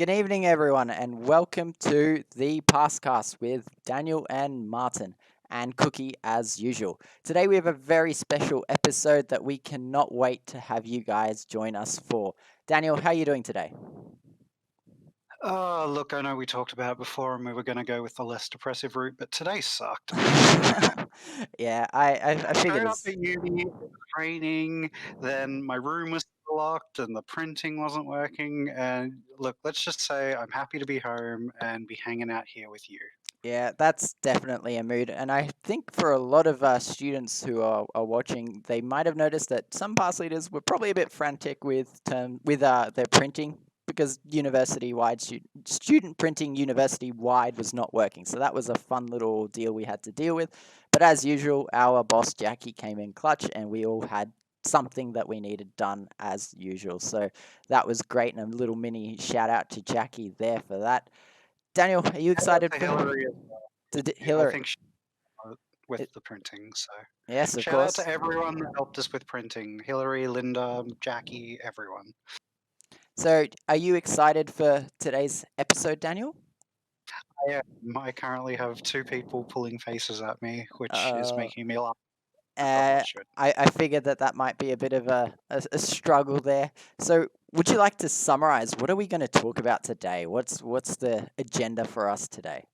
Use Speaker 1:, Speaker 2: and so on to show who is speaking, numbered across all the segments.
Speaker 1: Good evening, everyone, and welcome to the PASSCast with Daniel and Martin and Cookie as usual. Today we have a very special episode that we cannot wait to have you guys join us for. Daniel, how are you doing today?
Speaker 2: Oh, look, I know we talked about it before and we were going to go with the less depressive route, but today sucked.
Speaker 1: Yeah, I figured
Speaker 2: Showed up
Speaker 1: it's...
Speaker 2: at uni, it was raining, then my room was locked and the printing wasn't working. And look, let's just say I'm happy to be home and be hanging out here with you.
Speaker 1: Yeah, that's definitely a mood. And I think for a lot of students who are watching, they might have noticed that some pass leaders were probably a bit frantic with their printing because university-wide student printing university-wide was not working. So that was a fun little deal we had to deal with. But as usual, our boss Jackie came in clutch, and we all had something that we needed done as usual. So that was great, and a little mini shout out to Jackie there for that. Daniel, are you
Speaker 2: Shout out
Speaker 1: excited
Speaker 2: to
Speaker 1: for
Speaker 2: Hillary. I
Speaker 1: Hillary?
Speaker 2: think she with
Speaker 1: It,
Speaker 2: the printing. So
Speaker 1: yes, of
Speaker 2: shout out
Speaker 1: course.
Speaker 2: to everyone that helped us with printing. Hillary, Linda, Jackie, everyone.
Speaker 1: So, are you excited for today's episode, Daniel?
Speaker 2: I currently have two people pulling faces at me, which is
Speaker 1: Uh,
Speaker 2: making me laugh. I probably
Speaker 1: uh,
Speaker 2: should.
Speaker 1: I figured that might be a bit of a struggle there. So, would you like to summarize? What are we going to talk about today? What's the agenda for us today?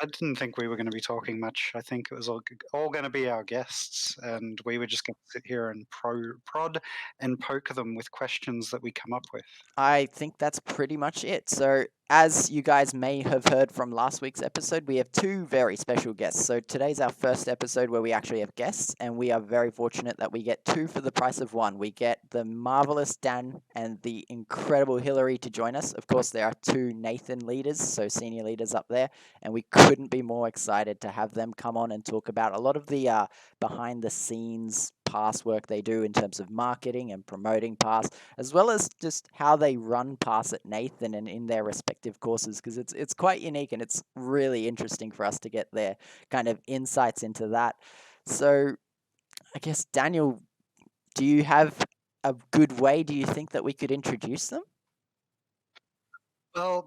Speaker 2: I didn't think we were going to be talking much. I think it was all going to be our guests, and we were just going to sit here and prod and poke them with questions that we come up with.
Speaker 1: I think that's pretty much it. So, as you guys may have heard from last week's episode, we have two very special guests. So, today's our first episode where we actually have guests, and we are very fortunate that we get two for the price of one. We get the marvelous Dan and the incredible Hillary to join us. Of course, there are two Nathan leaders, so senior leaders up there, and we couldn't be more excited to have them come on and talk about a lot of the behind the scenes pass work they do in terms of marketing and promoting pass, as well as just how they run pass at Nathan and in their respective courses, because it's quite unique and it's really interesting for us to get their kind of insights into that. So I guess, Daniel, do you have a good way, do you think, that we could introduce them?
Speaker 2: Well,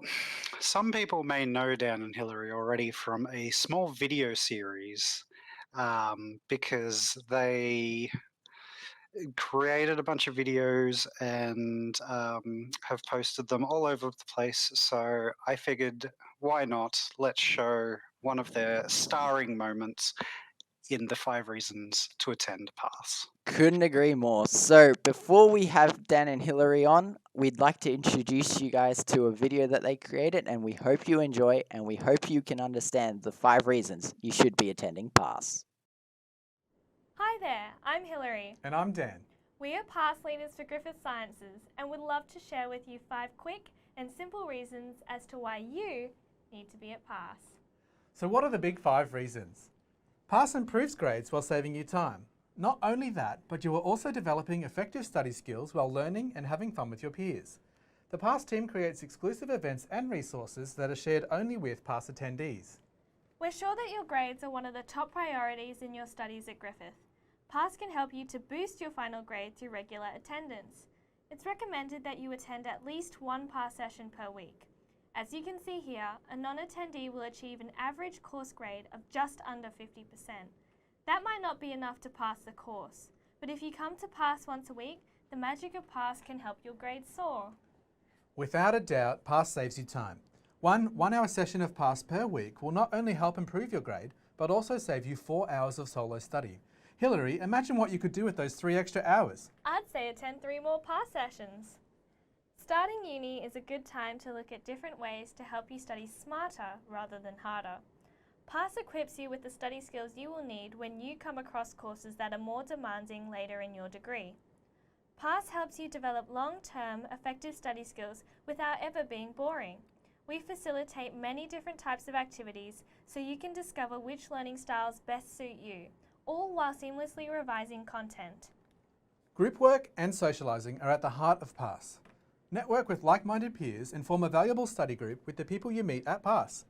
Speaker 2: some people may know Dan and Hillary already from a small video series because they created a bunch of videos and have posted them all over the place. So I figured, why not? Let's show one of their starring moments in the 5 reasons to attend pass.
Speaker 1: Couldn't agree more. So, before we have Dan and Hillary on, we'd like to introduce you guys to a video that they created, and we hope you enjoy, and we hope you can understand the 5 reasons you should be attending PASS.
Speaker 3: Hi there, I'm Hillary.
Speaker 4: And I'm Dan.
Speaker 3: We are PASS leaders for Griffith Sciences and would love to share with you 5 quick and simple reasons as to why you need to be at PASS.
Speaker 4: So what are the big 5 reasons? PASS improves grades while saving you time. Not only that, but you are also developing effective study skills while learning and having fun with your peers. The PASS team creates exclusive events and resources that are shared only with PASS attendees.
Speaker 3: We're sure that your grades are one of the top priorities in your studies at Griffith. PASS can help you to boost your final grade through regular attendance. It's recommended that you attend at least one PASS session per week. As you can see here, a non-attendee will achieve an average course grade of just under 50%. That might not be enough to pass the course, but if you come to PASS once a week, the magic of PASS can help your grades soar.
Speaker 4: Without a doubt, PASS saves you time. One 1-hour session of PASS per week will not only help improve your grade, but also save you 4 hours of solo study. Hillary, imagine what you could do with those 3 extra hours.
Speaker 3: I'd say attend 3 more PASS sessions. Starting uni is a good time to look at different ways to help you study smarter rather than harder. PASS equips you with the study skills you will need when you come across courses that are more demanding later in your degree. PASS helps you develop long-term, effective study skills without ever being boring. We facilitate many different types of activities so you can discover which learning styles best suit you, all while seamlessly revising content.
Speaker 4: Group work and socialising are at the heart of PASS. Network with like-minded peers and form a valuable study group with the people you meet at PASS.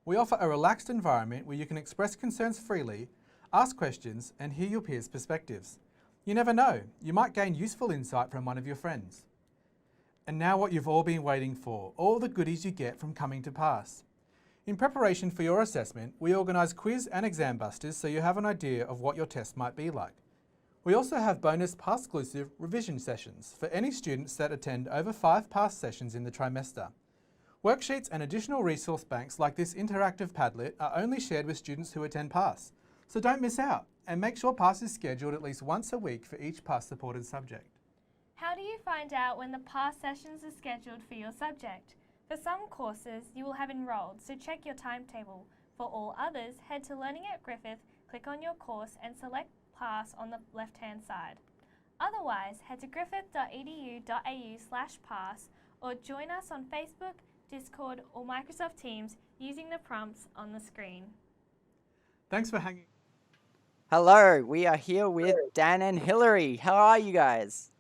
Speaker 4: We offer a relaxed environment where you can express concerns freely, ask questions, and hear your peers' perspectives. You never know, you might gain useful insight from one of your friends. And now what you've all been waiting for, all the goodies you get from coming to PASS. In preparation for your assessment, we organise quiz and exam busters so you have an idea of what your test might be like. We also have bonus PASS-exclusive revision sessions for any students that attend over 5 PASS sessions in the trimester. Worksheets and additional resource banks like this interactive Padlet are only shared with students who attend PASS, so don't miss out and make sure PASS is scheduled at least once a week for each PASS-supported subject.
Speaker 3: How do you find out when the PASS sessions are scheduled for your subject? For some courses, you will have enrolled, so check your timetable. For all others, head to Learning at Griffith, click on your course and select PASS on the left-hand side. Otherwise, head to griffith.edu.au/PASS or join us on Facebook, Discord or Microsoft Teams using the prompts on the screen.
Speaker 4: Thanks for hanging.
Speaker 1: Hello, we are here with Dan and Hillary. How are you guys?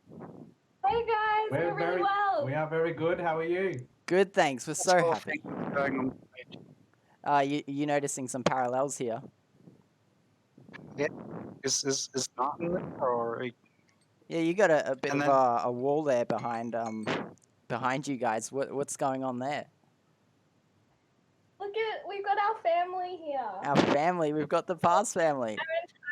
Speaker 3: Hey guys, we're really well.
Speaker 4: We are very good. How are you?
Speaker 1: Good, thanks. We're so
Speaker 2: Small
Speaker 1: happy.
Speaker 2: thing going on the page.
Speaker 1: You noticing some parallels here?
Speaker 2: Is Martin there, or
Speaker 1: Yeah, you got a bit
Speaker 2: And
Speaker 1: of
Speaker 2: then-
Speaker 1: a wall there behind you guys. What's going on there?
Speaker 3: Look at, we've got our family here.
Speaker 1: Our family. We've got the PASS family.
Speaker 3: Our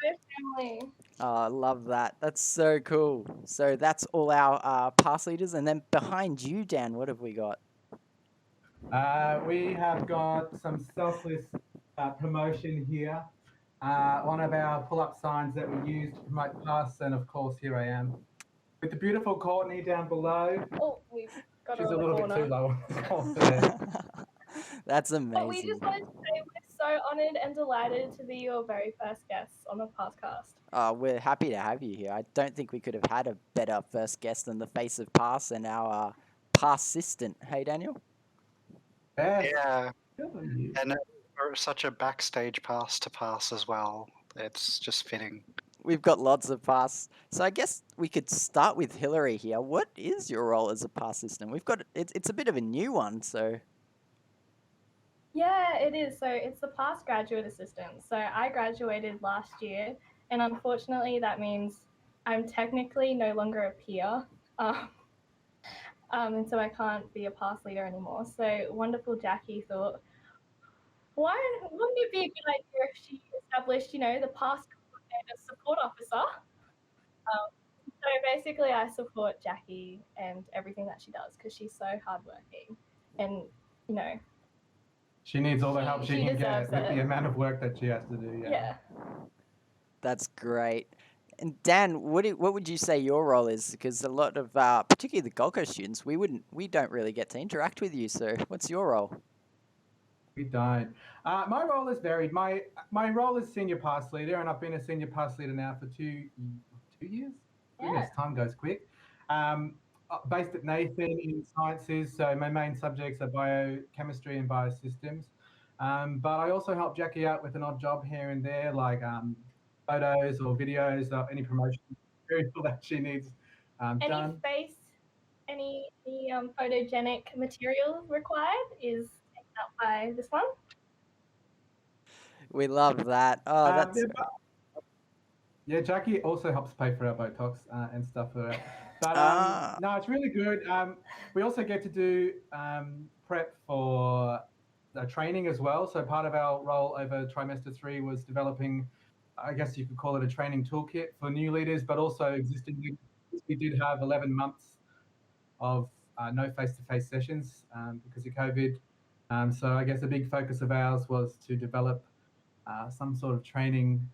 Speaker 3: entire family.
Speaker 1: Oh, I love that. That's so cool. So that's all our PASS leaders, and then behind you, Dan, what have we got?
Speaker 4: We have got some selfless promotion here. One of our pull-up signs that we use to promote PASS, and of course, here I am with the beautiful Courtney down below.
Speaker 3: Oh, we've got
Speaker 4: She's
Speaker 3: her
Speaker 4: a
Speaker 3: on the
Speaker 4: little bit
Speaker 3: corner.
Speaker 4: too low. on the corner.
Speaker 1: That's
Speaker 3: But we
Speaker 1: amazing.
Speaker 3: just wanted to say we're so honoured and delighted to be your very first guests on the PASScast.
Speaker 1: We're happy to have you here. I don't think we could have had a better first guest than the face of PASS and our PASS assistant. Hey, Daniel?
Speaker 4: Yes.
Speaker 2: yeah,
Speaker 4: Good on you.
Speaker 2: and such a backstage pass to pass as well. It's just fitting.
Speaker 1: We've got lots of PASS. So I guess we could start with Hillary here. What is your role as a PASS assistant? We've got it's a bit of a new one, so
Speaker 3: Yeah, it is. So it's the PASS graduate assistant. So I graduated last year, and unfortunately that means I'm technically no longer a peer. And so I can't be a PASS leader anymore. So wonderful Jackie thought, wouldn't it be a good idea if she established, the PASS coordinator support officer? So basically I support Jackie and everything that she does because she's so hardworking. And,
Speaker 4: She needs all the help
Speaker 3: She
Speaker 4: she can get
Speaker 3: deserves
Speaker 4: with
Speaker 3: it.
Speaker 4: the amount of work that she has to do.
Speaker 3: yeah.
Speaker 1: that's great. And Dan, what would you say your role is? Because a lot of, particularly the Gold Coast students, we don't really get to interact with you. So what's your role?
Speaker 4: We don't. My role is varied. My role is senior PASS leader, and I've been a senior PASS leader now for 2 years. Goodness, time goes quick. Based at Nathan in sciences, so my main subjects are biochemistry and biosystems. But I also help Jackie out with an odd job here and there, like photos or videos, any promotion material that she needs done.
Speaker 3: Any photogenic material required is taken up by this one.
Speaker 1: We love that. Oh, that's
Speaker 4: Yeah, Jackie also helps pay for our Botox and stuff for it. But no, it's really good. We also get to do prep for the training as well. So part of our role over trimester 3 was developing, I guess you could call it a training toolkit for new leaders, but also existing leaders. We did have 11 months of no face-to-face sessions because of COVID. So I guess a big focus of ours was to develop some sort of training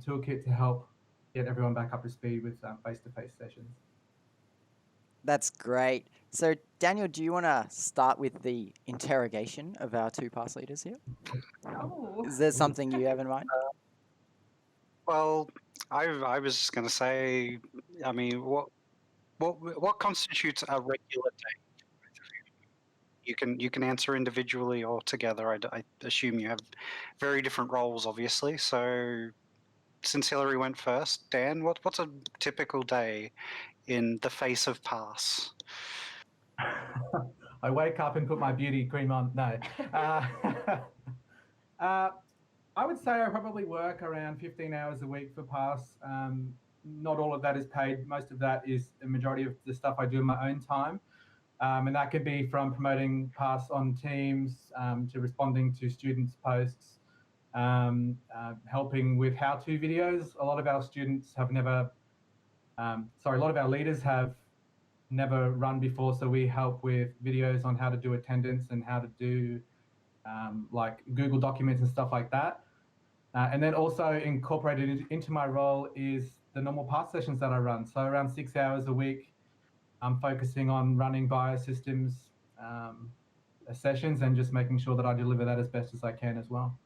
Speaker 4: toolkit to help get everyone back up to speed with face-to-face sessions.
Speaker 1: That's great. So, Daniel, do you want to start with the interrogation of our 2 PASS leaders here?
Speaker 3: Oh.
Speaker 1: Is there something you have in mind?
Speaker 2: Well, I was just going to say, I mean, what constitutes a regular day? You can answer individually or together. I assume you have very different roles, obviously. So, since Hillary went first, Dan, what's a typical day in the face of PASS?
Speaker 4: I wake up and put my beauty cream on. No. I would say I probably work around 15 hours a week for PASS. Not all of that is paid. Most of that is the majority of the stuff I do in my own time. And that could be from promoting PASS on Teams to responding to students' posts, helping with how-to videos. A lot of our students have never, a lot of our leaders have never run before, so we help with videos on how to do attendance and how to do like Google Documents and stuff like that. And then also incorporated into my role is the normal PASS sessions that I run. So around 6 hours a week, I'm focusing on running biosystems sessions and just making sure that I deliver that as best as I can as well.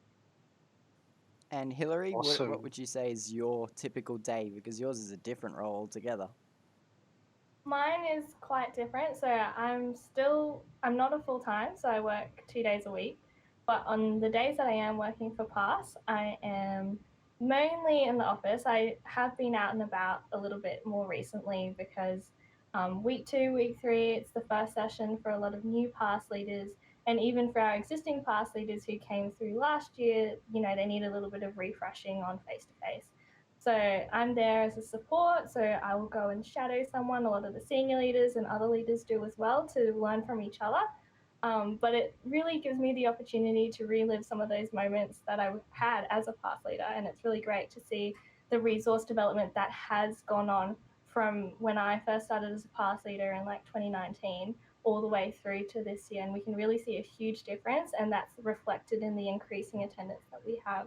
Speaker 1: And Hillary, what
Speaker 2: Also,
Speaker 1: would you say is your typical day? Because yours is a different role altogether.
Speaker 3: Mine is quite different. So I'm not a full-time, so I work 2 days a week. But on the days that I am working for PASS, I am mainly in the office. I have been out and about a little bit more recently because week 2, week 3, it's the first session for a lot of new PASS leaders. And even for our existing PASS leaders who came through last year, they need a little bit of refreshing on face-to-face. So I'm there as a support, so I will go and shadow someone. A lot of the senior leaders and other leaders do as well to learn from each other. But it really gives me the opportunity to relive some of those moments that I had as a PASS leader, and it's really great to see the resource development that has gone on from when I first started as a PASS leader in like 2019 all the way through to this year, and we can really see a huge difference, and that's reflected in the increasing attendance that we have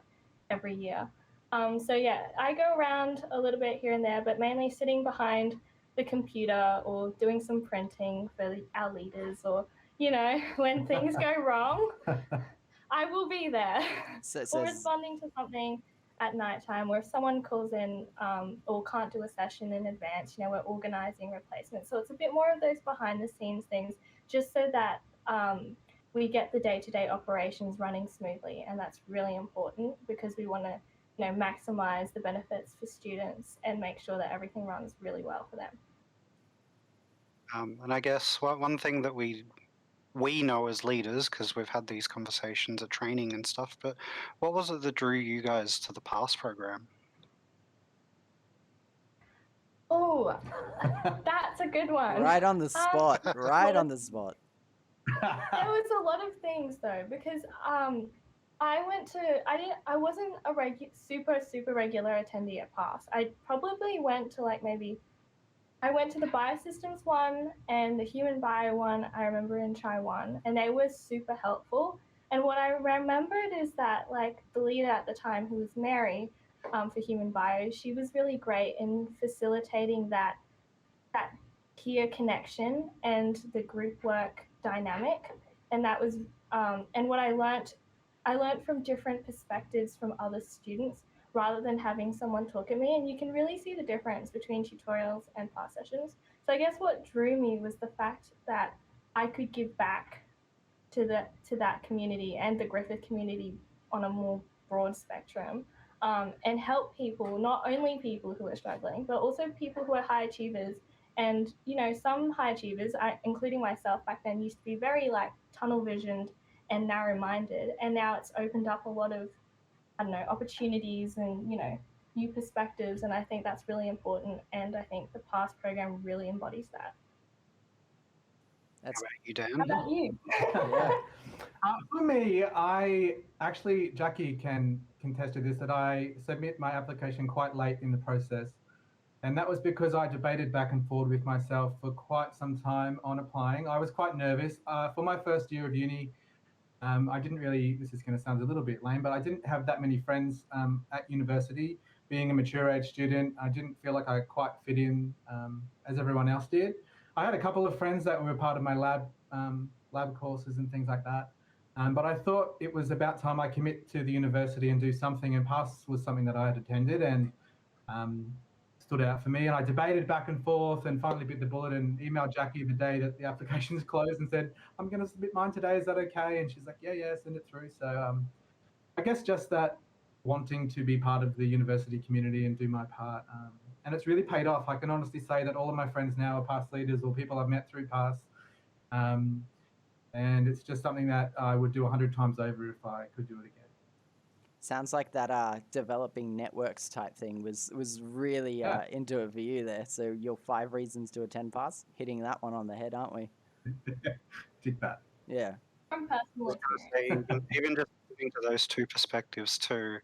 Speaker 3: every year. So yeah, I go around a little bit here and there, but mainly sitting behind the computer or doing some printing for our leaders, or when things go wrong, I will be there. Or responding to something at nighttime, or if someone calls in or can't do a session in advance, we're organising replacements. So it's a bit more of those behind the scenes things, just so that we get the day-to-day operations running smoothly, and that's really important because we want to maximise the benefits for students and make sure that everything runs really well for them.
Speaker 2: and I guess one thing that we know as leaders, because we've had these conversations at training and stuff, but what was it that drew you guys to the PASS program?
Speaker 3: Oh, that's a good one.
Speaker 1: Right on the spot. Right on the spot.
Speaker 3: There was a lot of things though, because I wasn't a super regular attendee at PASS. I probably went to I went to the biosystems one and the human bio one, I remember in Chai 1, and they were super helpful. And what I remembered is that the leader at the time, who was Mary, for human bio, she was really great in facilitating that peer connection and the group work dynamic. And that was and what I learned from different perspectives from other students rather than having someone talk at me. And you can really see the difference between tutorials and PASS sessions. So I guess what drew me was the fact that I could give back to that community and the Griffith community on a more broad spectrum, and help people, not only people who are struggling, but also people who are high achievers. And some high achievers, including myself back then, used to be very tunnel visioned and narrow-minded, and now it's opened up a lot of opportunities and new perspectives, and I think that's really important, and I think the PASS program really embodies that.
Speaker 2: How about you, Dan?
Speaker 3: How about you?
Speaker 4: Yeah. For me, I actually, Jackie can contest to this, that I submit my application quite late in the process. And that was because I debated back and forth with myself for quite some time on applying. I was quite nervous. For my first year of uni, I didn't really, this is going to sound a little bit lame, but I didn't have that many friends at university. Being a mature age student, I didn't feel like I quite fit in as everyone else did. I had a couple of friends that were part of my lab courses and things like that. But I thought it was about time I commit to the university and do something, and PASS was something that I had attended and stood out for me. And I debated back and forth and finally bit the bullet and emailed Jackie the day that the application's closed and said, I'm going to submit mine today. Is that okay? And she's like, yeah, send it through. So I guess just that wanting to be part of the university community and do my part. And it's really paid off. I can honestly say that all of my friends now are PASS leaders or people I've met through PASS. And it's just something that I would do 100 times over if I could do it again.
Speaker 1: Sounds like that developing networks type thing was really into it for you there. So your 5 reasons to attend PASS, hitting that one on the head, aren't we?
Speaker 4: Did that.
Speaker 1: Yeah.
Speaker 3: From personal
Speaker 2: I was going to
Speaker 3: experience.
Speaker 2: say, even just moving to those two perspectives too,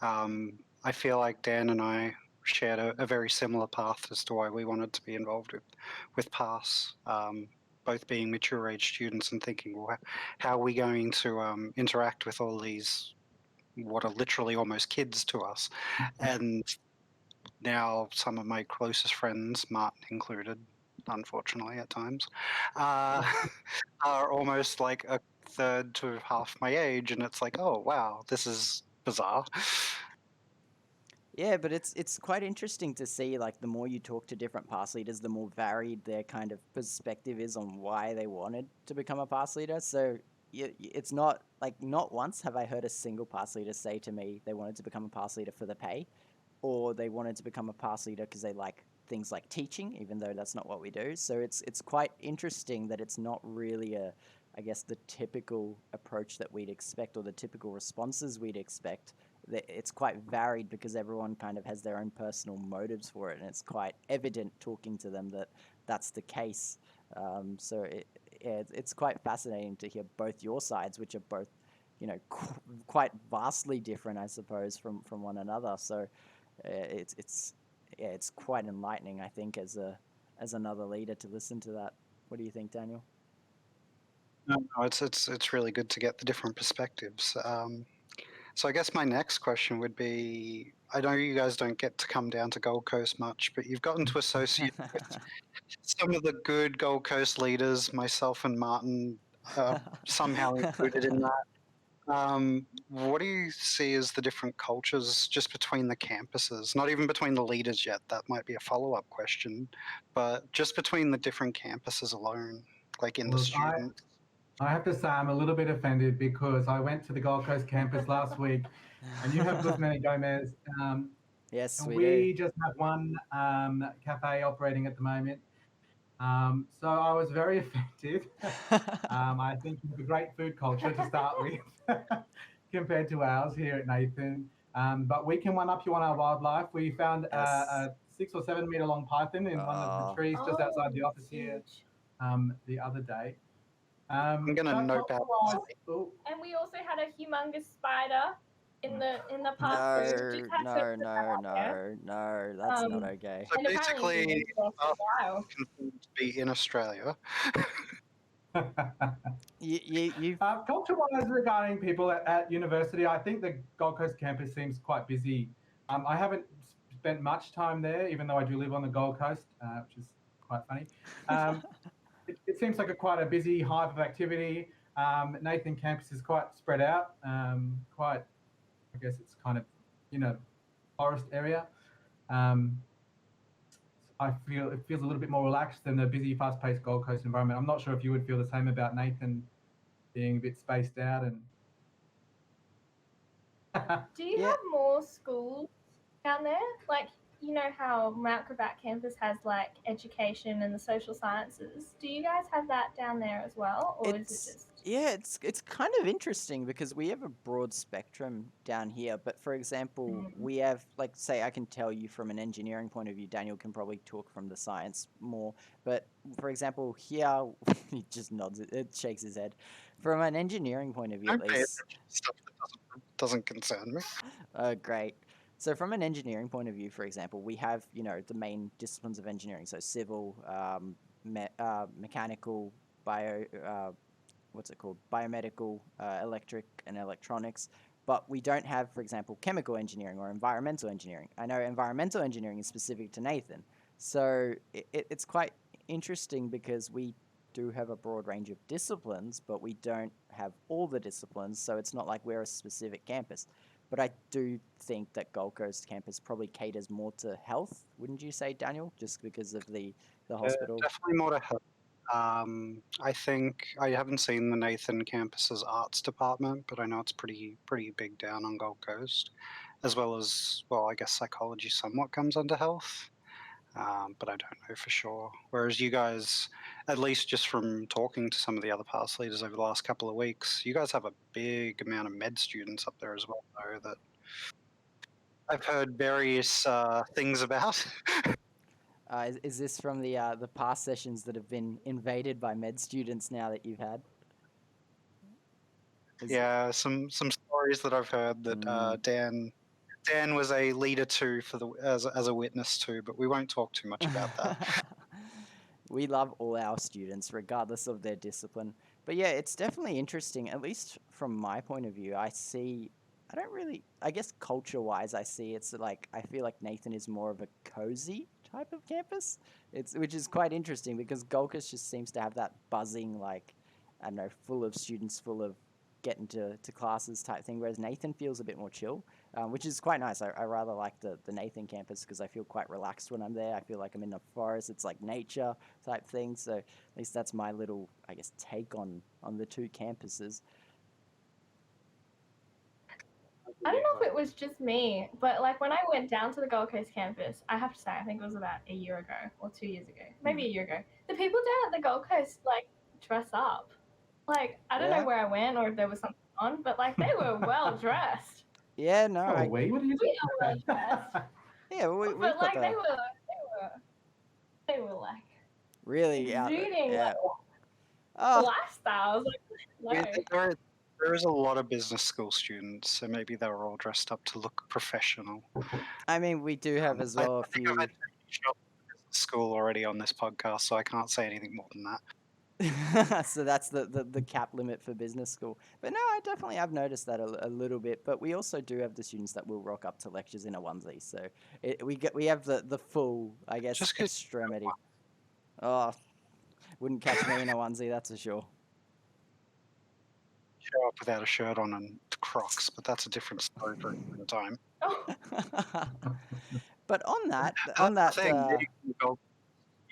Speaker 2: I feel like Dan and I shared a very similar path as to why we wanted to be involved with PASS. Both being mature age students and thinking, well, how are we going to interact with all these what are literally almost kids to us? And now some of my closest friends, Martin included, unfortunately at times, uh, are almost like a third to half my age, and it's like, oh wow, this is bizarre.
Speaker 1: Yeah, but it's quite interesting to see, like, the more you talk to different pass leaders, the more varied their kind of perspective is on why they wanted to become a pass leader. So it's not like, not once have I heard a single pass leader say to me they wanted to become a pass leader for the pay, or they wanted to become a pass leader because they like things like teaching, even though that's not what we do. So it's quite interesting that it's not really I guess, the typical approach that we'd expect, or the typical responses we'd expect. It's quite varied because everyone kind of has their own personal motives for it, and it's quite evident talking to them that that's the case. So it's quite fascinating to hear both your sides, which are both, quite vastly different, I suppose, from one another. So it's quite enlightening, I think, as another leader to listen to that. What do you think, Daniel?
Speaker 2: No, it's really good to get the different perspectives. So I guess my next question would be, I know you guys don't get to come down to Gold Coast much, but you've gotten to associate with some of the good Gold Coast leaders, myself and Martin, somehow included in that. What do you see as the different cultures just between the campuses? Not even between the leaders yet, that might be a follow-up question, but just between the different campuses alone, like in the
Speaker 4: Look,
Speaker 2: students.
Speaker 4: I have to say I'm a little bit offended because I went to the Gold Coast campus last week, and you have Guzman Gomez,
Speaker 1: Yes,
Speaker 4: and
Speaker 1: we
Speaker 4: we
Speaker 1: do.
Speaker 4: just have one cafe operating at the moment. So I was very affected. I think you have a great food culture to start with compared to ours here at Nathan. But we can one up you on our wildlife. We found
Speaker 1: Yes.
Speaker 4: a 6 or 7 meter long python in one of the
Speaker 1: Oh.
Speaker 4: trees just outside the
Speaker 3: Oh,
Speaker 4: office here
Speaker 3: huge.
Speaker 4: the other day.
Speaker 2: I'm going to
Speaker 4: But
Speaker 2: note out.
Speaker 4: culture-wise, oh,
Speaker 3: And we also had a humongous spider in the past room. Just
Speaker 1: No,
Speaker 3: had to
Speaker 1: no,
Speaker 3: put that
Speaker 1: no,
Speaker 3: out there.
Speaker 1: no, that's not
Speaker 3: Um,
Speaker 1: okay.
Speaker 2: So
Speaker 3: and apparently he's been
Speaker 2: basically,
Speaker 3: living there for a while.
Speaker 2: confirmed to be in Australia.
Speaker 1: You've
Speaker 4: culture-wise, regarding people at university, I think the Gold Coast campus seems quite busy. I haven't spent much time there, even though I do live on the Gold Coast, which is quite funny. It seems like quite a busy hive of activity. Nathan campus is quite spread out. Quite, I guess it's kind of, forest area. I feel it feels a little bit more relaxed than the busy, fast-paced Gold Coast environment. I'm not sure if you would feel the same about Nathan being a bit spaced out and.
Speaker 3: Do you
Speaker 1: yeah.
Speaker 3: have more schools down there? Like, you know how Mount Gravatt campus has like education and the social sciences. Do you guys have that down there as well, or is it
Speaker 1: It's
Speaker 3: just?
Speaker 1: yeah, it's kind of interesting because we have a broad spectrum down here. But for example, we have, like, say, I can tell you from an engineering point of view. Daniel can probably talk from the science more. But for example, here he just nods, it shakes his head. From an engineering point of view, at
Speaker 2: Don't pay
Speaker 1: least.
Speaker 2: attention to stuff that doesn't concern me.
Speaker 1: Great. So from an engineering point of view, for example, we have, the main disciplines of engineering. So civil, mechanical, what's it called? Biomedical, electric, and electronics. But we don't have, for example, chemical engineering or environmental engineering. I know environmental engineering is specific to Nathan. So it's quite interesting because we do have a broad range of disciplines, but we don't have all the disciplines. So it's not like we're a specific campus. But I do think that Gold Coast campus probably caters more to health, wouldn't you say, Daniel? Just because of the hospital.
Speaker 2: Definitely more to help. I think I haven't seen the Nathan campus's arts department, but I know it's pretty big down on Gold Coast, as well as, well, I guess psychology somewhat comes under health, but I don't know for sure. Whereas you guys, at least just from talking to some of the other past leaders over the last couple of weeks, you guys have a big amount of med students up there as well, though, that I've heard various things about.
Speaker 1: Is this from the past sessions that have been invaded by med students now that you've had?
Speaker 2: Yeah, some stories that I've heard that Dan was a leader too for as a witness too, but we won't talk too much about that.
Speaker 1: We love all our students, regardless of their discipline. But yeah, it's definitely interesting, at least from my point of view. I guess culture-wise, I see it's like, I feel like Nathan is more of a cozy type of campus, which is quite interesting because Gold Coast just seems to have that buzzing, like, I don't know, full of students, full of getting to classes type thing, whereas Nathan feels a bit more chill, which is quite nice. I rather like the Nathan campus because I feel quite relaxed when I'm there. I feel like I'm in a forest. It's like nature type thing. So at least that's my little, I guess, take on the two campuses.
Speaker 3: I don't know if it was just me, but like when I went down to the Gold Coast campus, I have to say, I think it was about a year ago or 2 years ago, maybe a year ago. The people down at the Gold Coast like dress up. Like I don't know where I went or if there was something on, but like they were well dressed.
Speaker 1: Yeah, no,
Speaker 4: what do you
Speaker 3: We are well dressed.
Speaker 1: yeah, we've
Speaker 3: But
Speaker 1: got
Speaker 3: like they were like
Speaker 1: really out there.
Speaker 3: exuding
Speaker 1: Yeah.
Speaker 3: lifestyles. Like,
Speaker 2: There is a lot of business school students, so maybe they were all dressed up to look professional.
Speaker 1: I mean, we do have as well a few.
Speaker 2: I've had business school already on this podcast, so I can't say anything more than that.
Speaker 1: So that's the cap limit for business school. But no, I definitely have noticed that a little bit. But we also do have the students that will rock up to lectures in a onesie. So we have the full, I guess, extremity. Oh, wouldn't catch me in a onesie, that's for sure.
Speaker 2: Show up without a shirt on and Crocs, but that's a different story for another time.
Speaker 1: But on that
Speaker 2: thing,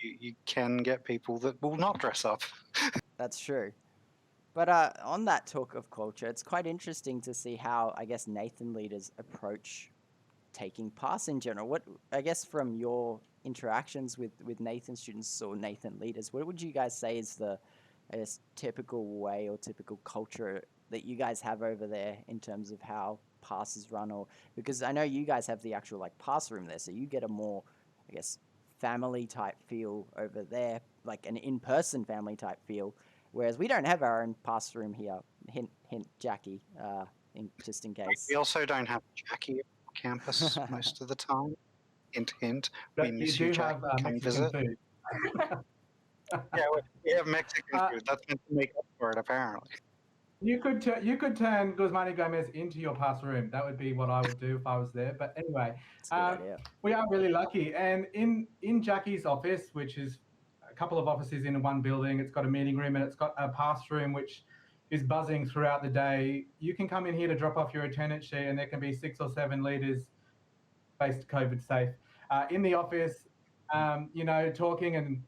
Speaker 2: you can get people that will not dress up.
Speaker 1: That's true. But on that talk of culture, it's quite interesting to see how, I guess, Nathan leaders approach taking PASS in general. What, I guess, from your interactions with Nathan students or Nathan leaders, what would you guys say is the, I guess, typical way or typical culture that you guys have over there in terms of how PASS is run? Or because I know you guys have the actual like PASS room there, so you get a more, I guess, family type feel over there, like an in-person family type feel, whereas we don't have our own PASS room here. Hint, hint, Jackie, just in case.
Speaker 2: We also don't have Jackie on campus most of the time. Hint, hint.
Speaker 4: But
Speaker 2: we miss
Speaker 4: you
Speaker 2: you,
Speaker 4: do
Speaker 2: Jackie.
Speaker 4: have
Speaker 2: Come
Speaker 4: Mexican
Speaker 2: visit.
Speaker 4: food.
Speaker 2: Yeah, we have Mexican food. That's meant to make up for it, apparently.
Speaker 4: You could turn Guzmani Gomez into your PASS room. That would be what I would do if I was there. But anyway, we are really lucky. And in Jackie's office, which is a couple of offices in one building, it's got a meeting room and it's got a PASS room, which is buzzing throughout the day. You can come in here to drop off your attendance sheet and there can be 6 or 7 leaders based COVID safe in the office, talking and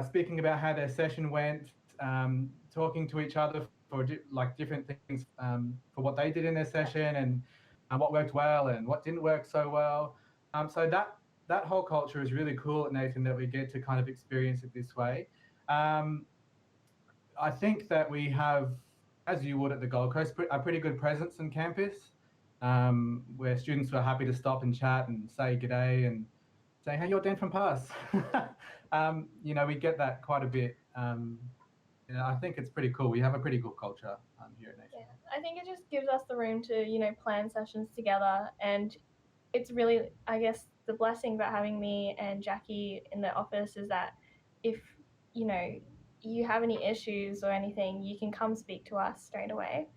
Speaker 4: speaking about how their session went, talking to each other for different things for what they did in their session and what worked well and what didn't work so well. So that whole culture is really cool at Nathan, that we get to kind of experience it this way. I think that we have, as you would at the Gold Coast, a pretty good presence on campus, where students are happy to stop and chat and say g'day and say, hey, you're Dan from PASS. We get that quite a bit. I think it's pretty cool. We have a pretty cool culture here at Nathan.
Speaker 3: Yeah, I think it just gives us the room to, plan sessions together. And it's really, I guess, the blessing about having me and Jackie in the office is that if, you have any issues or anything, you can come speak to us straight away.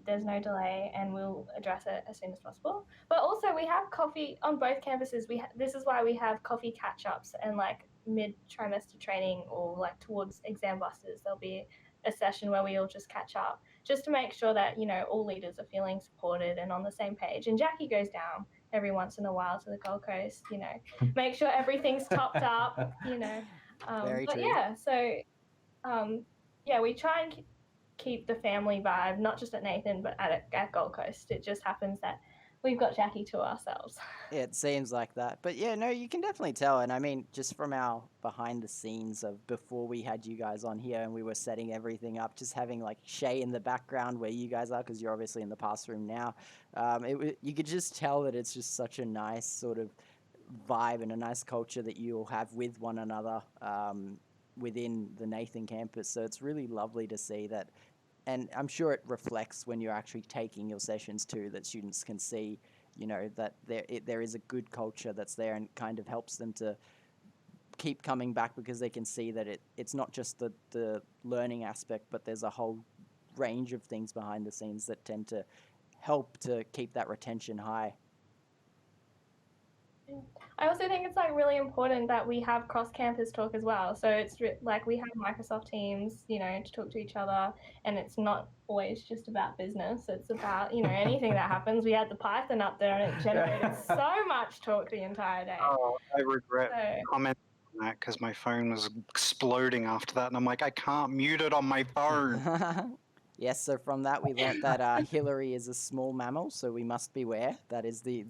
Speaker 3: There's no delay and we'll address it as soon as possible. But also we have coffee on both campuses. This is why we have coffee catch-ups and like mid-trimester training or like towards exam busters. There'll be a session where we all just catch up just to make sure that, all leaders are feeling supported and on the same page. And Jackie goes down every once in a while to the Gold Coast, make sure everything's topped up,
Speaker 1: Very
Speaker 3: but
Speaker 1: true.
Speaker 3: yeah, so we try and keep the family vibe, not just at Nathan, but at Gold Coast. It just happens that we've got Jackie to ourselves.
Speaker 1: It seems like that. But yeah, no, you can definitely tell. And I mean, just from our behind the scenes of before we had you guys on here and we were setting everything up, just having like Shay in the background where you guys are, because you're obviously in the PASS room now, you could just tell that it's just such a nice sort of vibe and a nice culture that you'll have with one another within the Nathan campus. So it's really lovely to see that. And I'm sure it reflects when you're actually taking your sessions too, that students can see, that there is a good culture that's there, and kind of helps them to keep coming back, because they can see that it's not just the learning aspect, but there's a whole range of things behind the scenes that tend to help to keep that retention high.
Speaker 3: I also think it's like really important that we have cross-campus talk as well. So it's like we have Microsoft Teams, to talk to each other, and it's not always just about business. It's about, anything that happens. We had the Python up there, and it generated so much talk the entire day.
Speaker 2: Oh, I regret commenting on that because my phone was exploding after that, and I'm like, I can't mute it on my phone.
Speaker 1: Yes, so from that we learnt that Hillary is a small mammal, so we must beware. That is the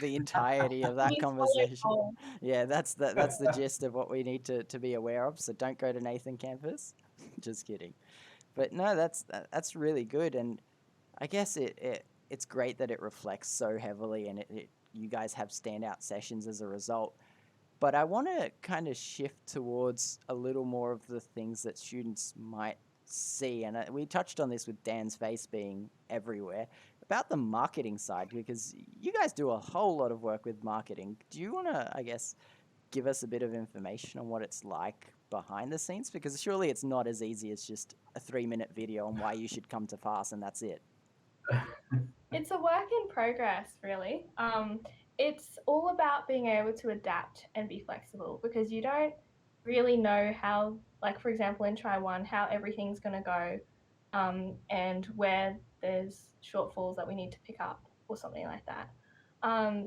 Speaker 1: entirety of that conversation. Yeah, that's the gist of what we need to be aware of. So don't go to Nathan campus. Just kidding. But no, that's really good, and I guess it's great that it reflects so heavily, and you guys have standout sessions as a result. But I want to kind of shift towards a little more of the things that students might see, and we touched on this with Dan's face being everywhere, about the marketing side, because you guys do a whole lot of work with marketing. Do you want to, I guess, give us a bit of information on what it's like behind the scenes? Because surely it's not as easy as just a 3-minute video on why you should come to PASS and that's it.
Speaker 3: It's a work in progress, really. It's all about being able to adapt and be flexible, because you don't really know how, like for example in Try 1, how everything's going to go, and where there's shortfalls that we need to pick up or something like that.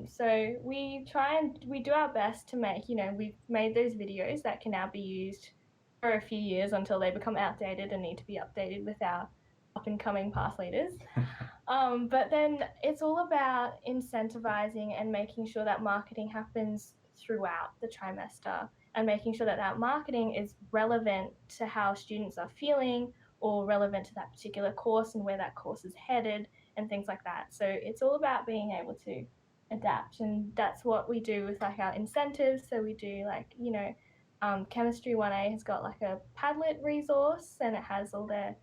Speaker 3: So we do our best to make, we've made those videos that can now be used for a few years until they become outdated and need to be updated with our up and coming PASS leaders. But then it's all about incentivizing and making sure that marketing happens throughout the trimester, and making sure that that marketing is relevant to how students are feeling, or relevant to that particular course and where that course is headed and things like that. So it's all about being able to adapt, and that's what we do with like our incentives. So we do like, Chemistry 1A has got like a Padlet resource, and it has all their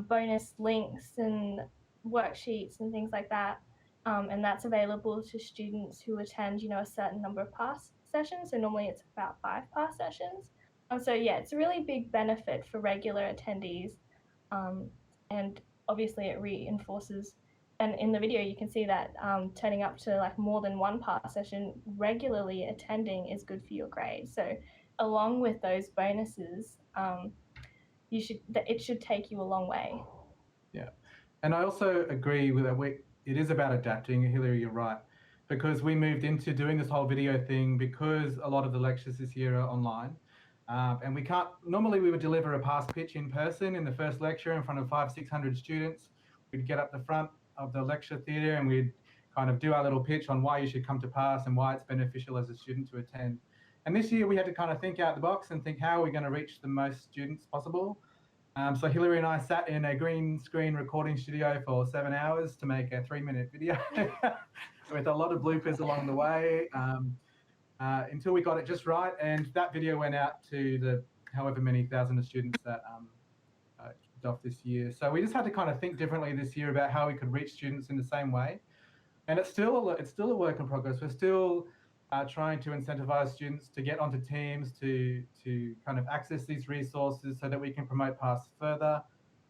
Speaker 3: bonus links and worksheets and things like that, and that's available to students who attend, a certain number of PASS sessions. So normally it's about 5 PASS sessions. So yeah, it's a really big benefit for regular attendees, and obviously it reinforces. And in the video, you can see that turning up to like more than 1 PASS session regularly attending is good for your grade. So along with those bonuses, it should take you a long way.
Speaker 4: Yeah, and I also agree with that. It is about adapting. Hillary, you're right, because we moved into doing this whole video thing because a lot of the lectures this year are online, and we can't. Normally, we would deliver a PASS pitch in person in the first lecture in front of 500-600 students. We'd get up the front of the lecture theatre and we'd kind of do our little pitch on why you should come to PASS and why it's beneficial as a student to attend. And this year we had to kind of think out the box and think, how are we going to reach the most students possible? So Hillary and I sat in a green screen recording studio for 7 hours to make a 3-minute video with a lot of bloopers along the way, until we got it just right. And that video went out to the however many thousand of students that kicked off this year. So we just had to kind of think differently this year about how we could reach students in the same way. And it's still a work in progress. We're still trying to incentivize students to get onto Teams, to kind of access these resources so that we can promote PASS further,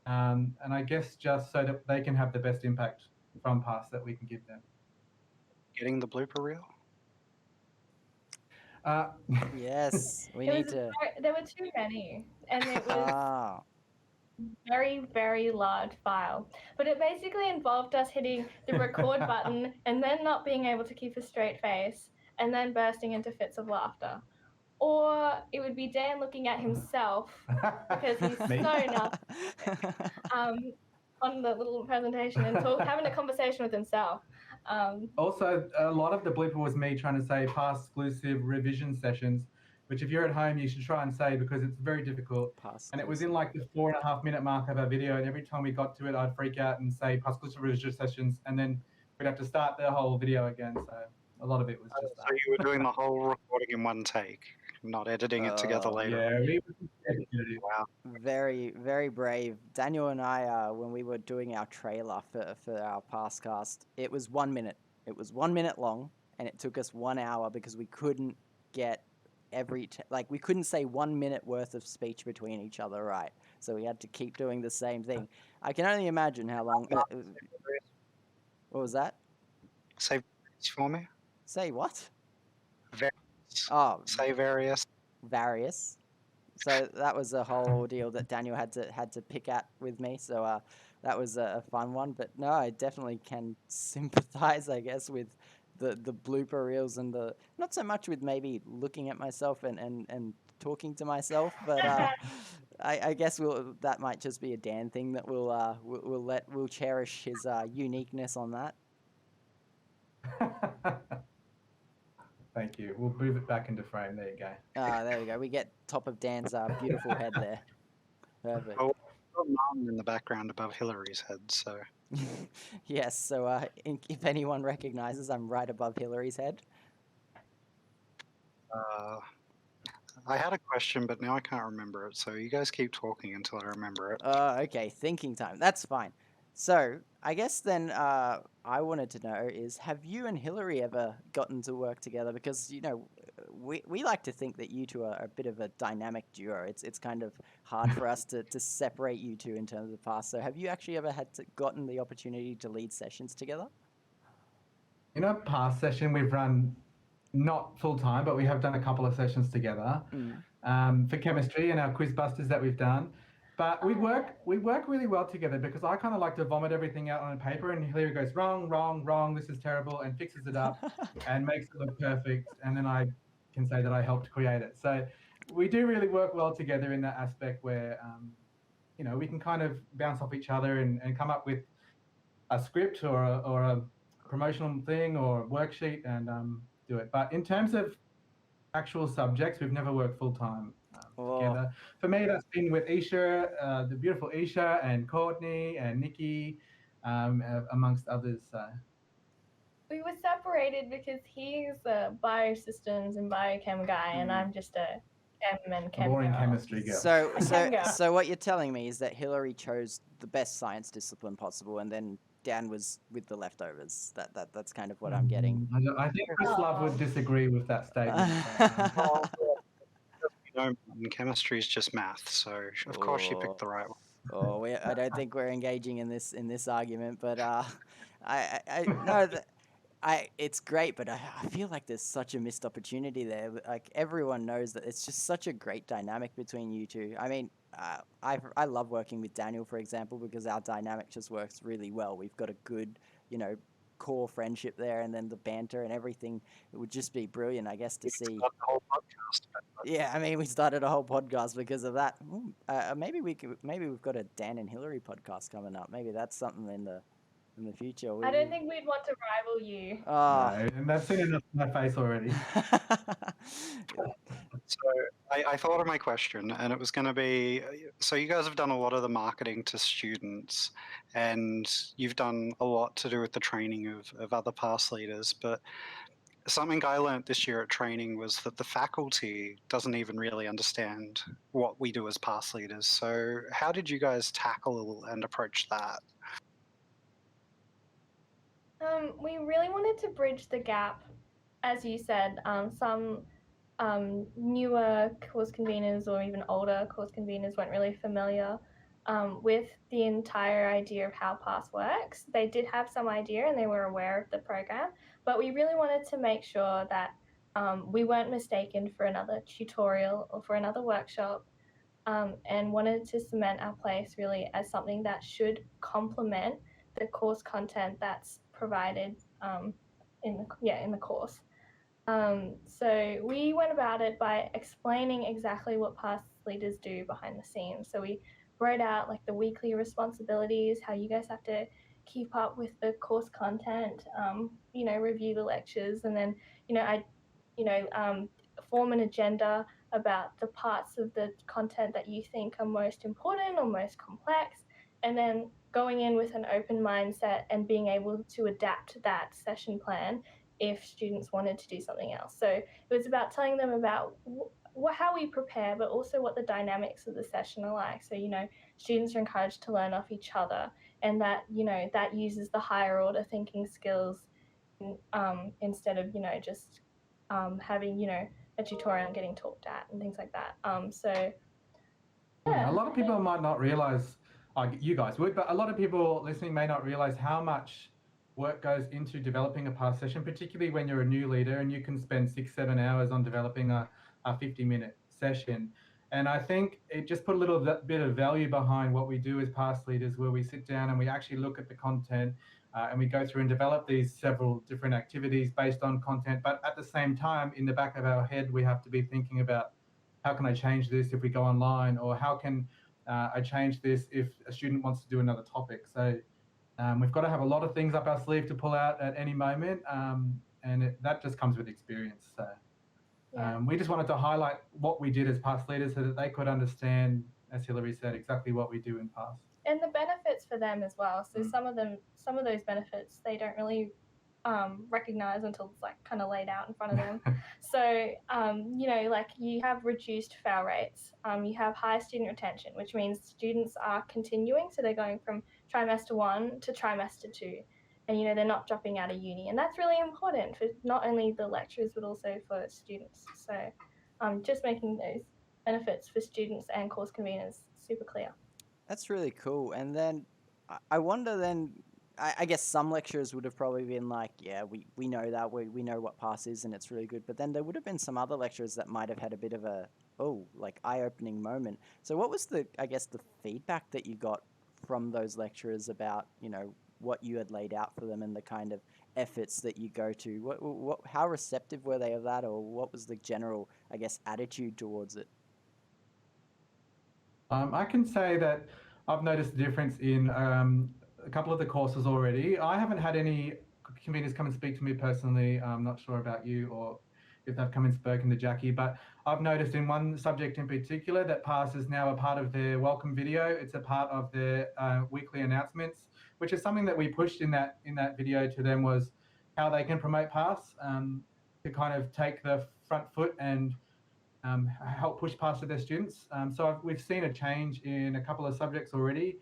Speaker 4: and I guess just so that they can have the best impact from PASS that we can give them.
Speaker 2: Getting the blooper reel?
Speaker 1: Yes, we need to.
Speaker 3: There were too many, and it was very, very large file. But it basically involved us hitting the record button and then not being able to keep a straight face, and then bursting into fits of laughter. Or it would be Dan looking at himself because he's so nuts on the little presentation and having a conversation with himself.
Speaker 4: Also, a lot of the blooper was me trying to say PASS exclusive revision sessions, which if you're at home, you should try and say, because it's very difficult. And it was in like the 4.5-minute mark of our video, and every time we got to it, I'd freak out and say PASS exclusive revision sessions, and then we'd have to start the whole video again. So A lot of it was just
Speaker 2: So
Speaker 4: that.
Speaker 2: you were doing the whole recording in one take, not editing it together later.
Speaker 4: Yeah, we were just edited.
Speaker 2: Wow.
Speaker 1: Very, very brave. Daniel and I, when we were doing our trailer for our PASSCast, it was 1 minute. It was 1 minute long, and it took us 1 hour because we couldn't get we couldn't say 1 minute worth of speech between each other, right? So we had to keep doing the same thing. I can only imagine how long. What was that?
Speaker 2: Say for me.
Speaker 1: Say what?
Speaker 2: Various.
Speaker 1: Oh,
Speaker 2: Say various.
Speaker 1: various. So that was a whole deal that Daniel had to pick at with me. So that was a fun one. But no, I definitely can sympathize, I guess, with the blooper reels and the not so much with maybe looking at myself and talking to myself, but I guess that might just be a Dan thing that we'll cherish his uniqueness on that.
Speaker 4: Thank you. We'll move it back into frame. There you go.
Speaker 1: There we go. We get top of Dan's beautiful head there. Perfect.
Speaker 2: Oh, got Martin in the background above Hillary's head, so.
Speaker 1: Yes, so if anyone recognizes, I'm right above Hillary's head.
Speaker 2: I had a question, but now I can't remember it. So you guys keep talking until I remember it.
Speaker 1: Okay, thinking time. That's fine. So I guess then I wanted to know is, have you and Hillary ever gotten to work together? Because we like to think that you two are a bit of a dynamic duo. It's kind of hard for us to separate you two in terms of PASS. So have you actually ever gotten the opportunity to lead sessions together?
Speaker 4: In a PASS session, we've run not full time, but we have done a couple of sessions together for chemistry and our quiz busters that we've done. But we work really well together because I kind of like to vomit everything out on a paper, and Hillary goes, wrong, wrong, wrong, this is terrible, and fixes it up and makes it look perfect. And then I can say that I helped create it. So we do really work well together in that aspect where, we can kind of bounce off each other and come up with a script or a promotional thing or a worksheet and do it. But in terms of actual subjects, we've never worked full time together. For me, that's been with Isha, the beautiful Isha, and Courtney and Nikki, amongst others.
Speaker 3: We were separated because he's a biosystems and biochem guy, and I'm just a chem and chem
Speaker 4: boring
Speaker 3: girl.
Speaker 4: chemistry girl.
Speaker 1: So what you're telling me is that Hillary chose the best science discipline possible, and then Dan was with the leftovers. That's kind of what I'm getting.
Speaker 4: I think Chris Love would disagree with that statement.
Speaker 2: Chemistry is just math, so of course you picked the right one.
Speaker 1: I don't think we're engaging in this argument, but it's great, but I feel like there's such a missed opportunity there. Like, everyone knows that it's just such a great dynamic between you two. I mean, I love working with Daniel, for example, because our dynamic just works really well. We've got a good, core friendship there, and then the banter and everything. It would just be brilliant, I guess, to see.
Speaker 2: The whole podcast.
Speaker 1: Yeah, I mean, we started a whole podcast because of that. Maybe we've got a Dan and Hillary podcast coming up. Maybe that's something in the future.
Speaker 3: I don't think we'd want to rival you.
Speaker 4: No, and that's seen enough in my face already.
Speaker 2: So I thought of my question, and it was going to be, so you guys have done a lot of the marketing to students, and you've done a lot to do with the training of other PASS leaders, but something I learned this year at training was that the faculty doesn't even really understand what we do as PASS leaders. So how did you guys tackle and approach that?
Speaker 3: We really wanted to bridge the gap, as you said. Some newer course conveners or even older course conveners weren't really familiar with the entire idea of how PASS works. They did have some idea and they were aware of the program, but we really wanted to make sure that we weren't mistaken for another tutorial or for another workshop, and wanted to cement our place really as something that should complement the course content that's provided in the course. So we went about it by explaining exactly what PASS leaders do behind the scenes. So we wrote out like the weekly responsibilities, how you guys have to keep up with the course content, review the lectures, and then form an agenda about the parts of the content that you think are most important or most complex, and then going in with an open mindset and being able to adapt that session plan if students wanted to do something else. So it was about telling them about how we prepare, but also what the dynamics of the session are like. So, students are encouraged to learn off each other, and that, that uses the higher order thinking skills instead of, just having, a tutorial and getting talked at and things like that. So, yeah.
Speaker 4: A lot of people might not realize, you guys would, but a lot of people listening may not realize how much work goes into developing a PASS session, particularly when you're a new leader and you can spend 6-7 hours on developing a 50-minute session. And I think it just put a little bit of value behind what we do as PASS leaders, where we sit down and we actually look at the content and we go through and develop these several different activities based on content. But at the same time, in the back of our head, we have to be thinking about, how can I change this if we go online, or how can I change this if a student wants to do another topic? So we've got to have a lot of things up our sleeve to pull out at any moment, and that just comes with experience. So we just wanted to highlight what we did as PASS leaders so that they could understand, as Hilary said, exactly what we do in PASS.
Speaker 3: And the benefits for them as well. So some of those benefits they don't really recognize until it's like kind of laid out in front of them. So like you have reduced fail rates, you have high student retention, which means students are continuing, so they're going from trimester 1 to trimester 2, and they're not dropping out of uni, and that's really important for not only the lecturers but also for students. So just making those benefits for students and course conveners super clear.
Speaker 1: That's really cool. And then I wonder then, I guess some lecturers would have probably been like, yeah, we know that, we know what PASS is and it's really good. But then there would have been some other lecturers that might have had a bit of a, eye-opening moment. So what was the feedback that you got from those lecturers about, what you had laid out for them and the kind of efforts that you go to? How receptive were they of that, or what was the general, attitude towards it?
Speaker 4: I can say that I've noticed a difference in a couple of the courses already. I haven't had any conveners come and speak to me personally. I'm not sure about you or if they've come and spoken to Jackie, but I've noticed in one subject in particular that PASS is now a part of their welcome video. It's a part of their weekly announcements, which is something that we pushed in that video to them, was how they can promote PASS to kind of take the front foot and help push PASS to their students. So we've seen a change in a couple of subjects already,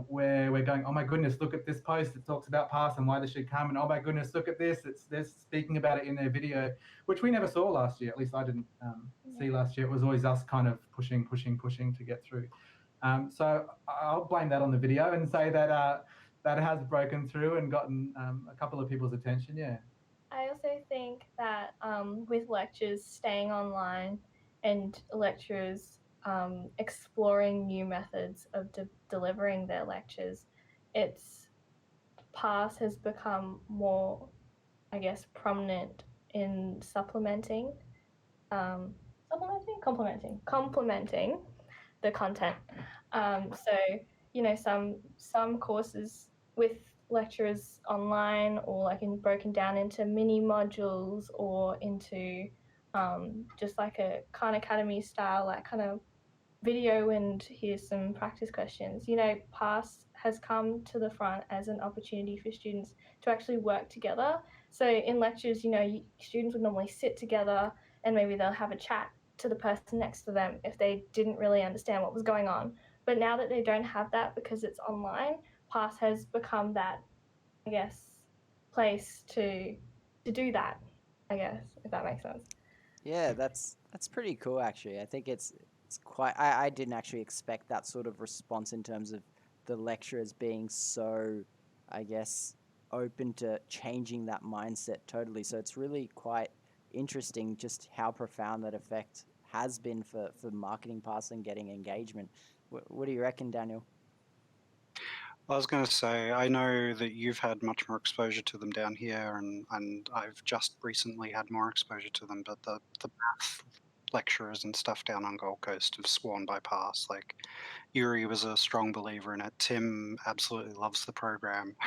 Speaker 4: where we're going, oh my goodness, look at this post that talks about PASS and why they should come, and oh my goodness, look at this, they're speaking about it in their video, which we never saw last year. At least I didn't see last year. It was always us kind of pushing to get through. So I'll blame that on the video and say that that has broken through and gotten a couple of people's attention. Yeah.
Speaker 3: I also think that with lectures staying online and lecturers exploring new methods of delivering their lectures, PASS has become more, prominent in complementing the content. So some courses with lecturers online, or broken down into mini modules or into just like a Khan Academy style, kind of video, and here's some practice questions. PASS has come to the front as an opportunity for students to actually work together. So in lectures, students would normally sit together and maybe they'll have a chat to the person next to them if they didn't really understand what was going on. But now that they don't have that because it's online, PASS has become that, place to do that, if that makes sense.
Speaker 1: Yeah, that's pretty cool, actually. I think it's quite, I didn't actually expect that sort of response in terms of the lecturers being so, open to changing that mindset totally. So it's really quite interesting just how profound that effect has been for marketing PASS and getting engagement. What do you reckon, Daniel?
Speaker 2: I was going to say, I know that you've had much more exposure to them down here, and I've just recently had more exposure to them, but the math lecturers and stuff down on Gold Coast have sworn by PASS. Like, Yuri was a strong believer in it. Tim absolutely loves the program,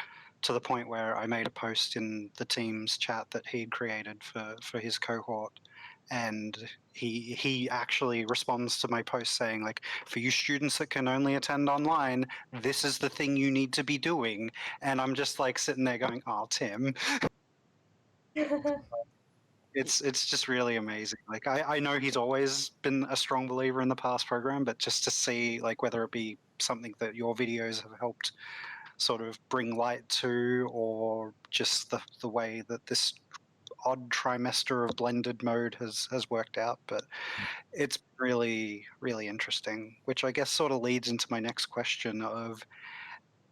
Speaker 2: to the point where I made a post in the Teams chat that he'd created for his cohort, and he actually responds to my post saying, like, for you students that can only attend online, this is the thing you need to be doing. And I'm just like sitting there going, oh, Tim. It's just really amazing. Like I know he's always been a strong believer in the PASS program, but just to see like whether it be something that your videos have helped sort of bring light to, or just the way that this odd trimester of blended mode has worked out. But it's really, really interesting, which I guess sort of leads into my next question of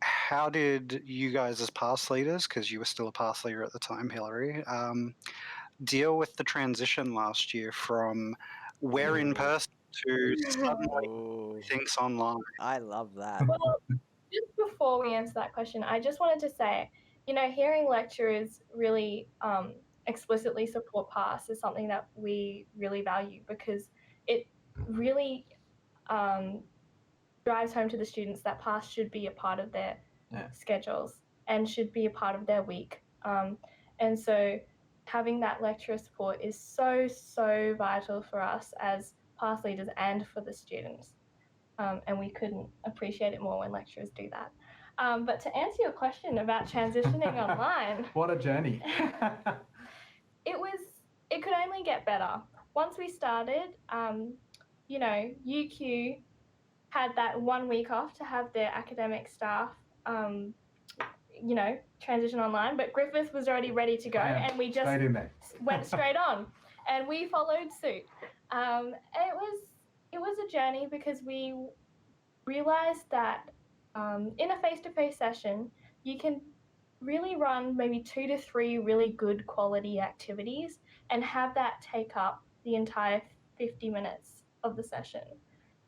Speaker 2: how did you guys as PASS leaders, because you were still a PASS leader at the time, Hillary, deal with the transition last year from we're in person to suddenly
Speaker 1: Oh,
Speaker 2: things online?
Speaker 1: I love that.
Speaker 3: Well, just before we answer that question, I just wanted to say, hearing lecturers really explicitly support PASS is something that we really value, because it really drives home to the students that PASS should be a part of their schedules and should be a part of their week. And so having that lecturer support is so vital for us as PASS leaders and for the students. And we couldn't appreciate it more when lecturers do that. But to answer your question about transitioning online,
Speaker 4: What a journey.
Speaker 3: it could only get better. Once we started, UQ had that 1 week off to have their academic staff, transition online, but Griffith was already ready to go, and we just went straight on, and we followed suit. It was a journey, because we realized that in a face-to-face session, you can really run maybe 2 to 3 really good quality activities and have that take up the entire 50 minutes of the session.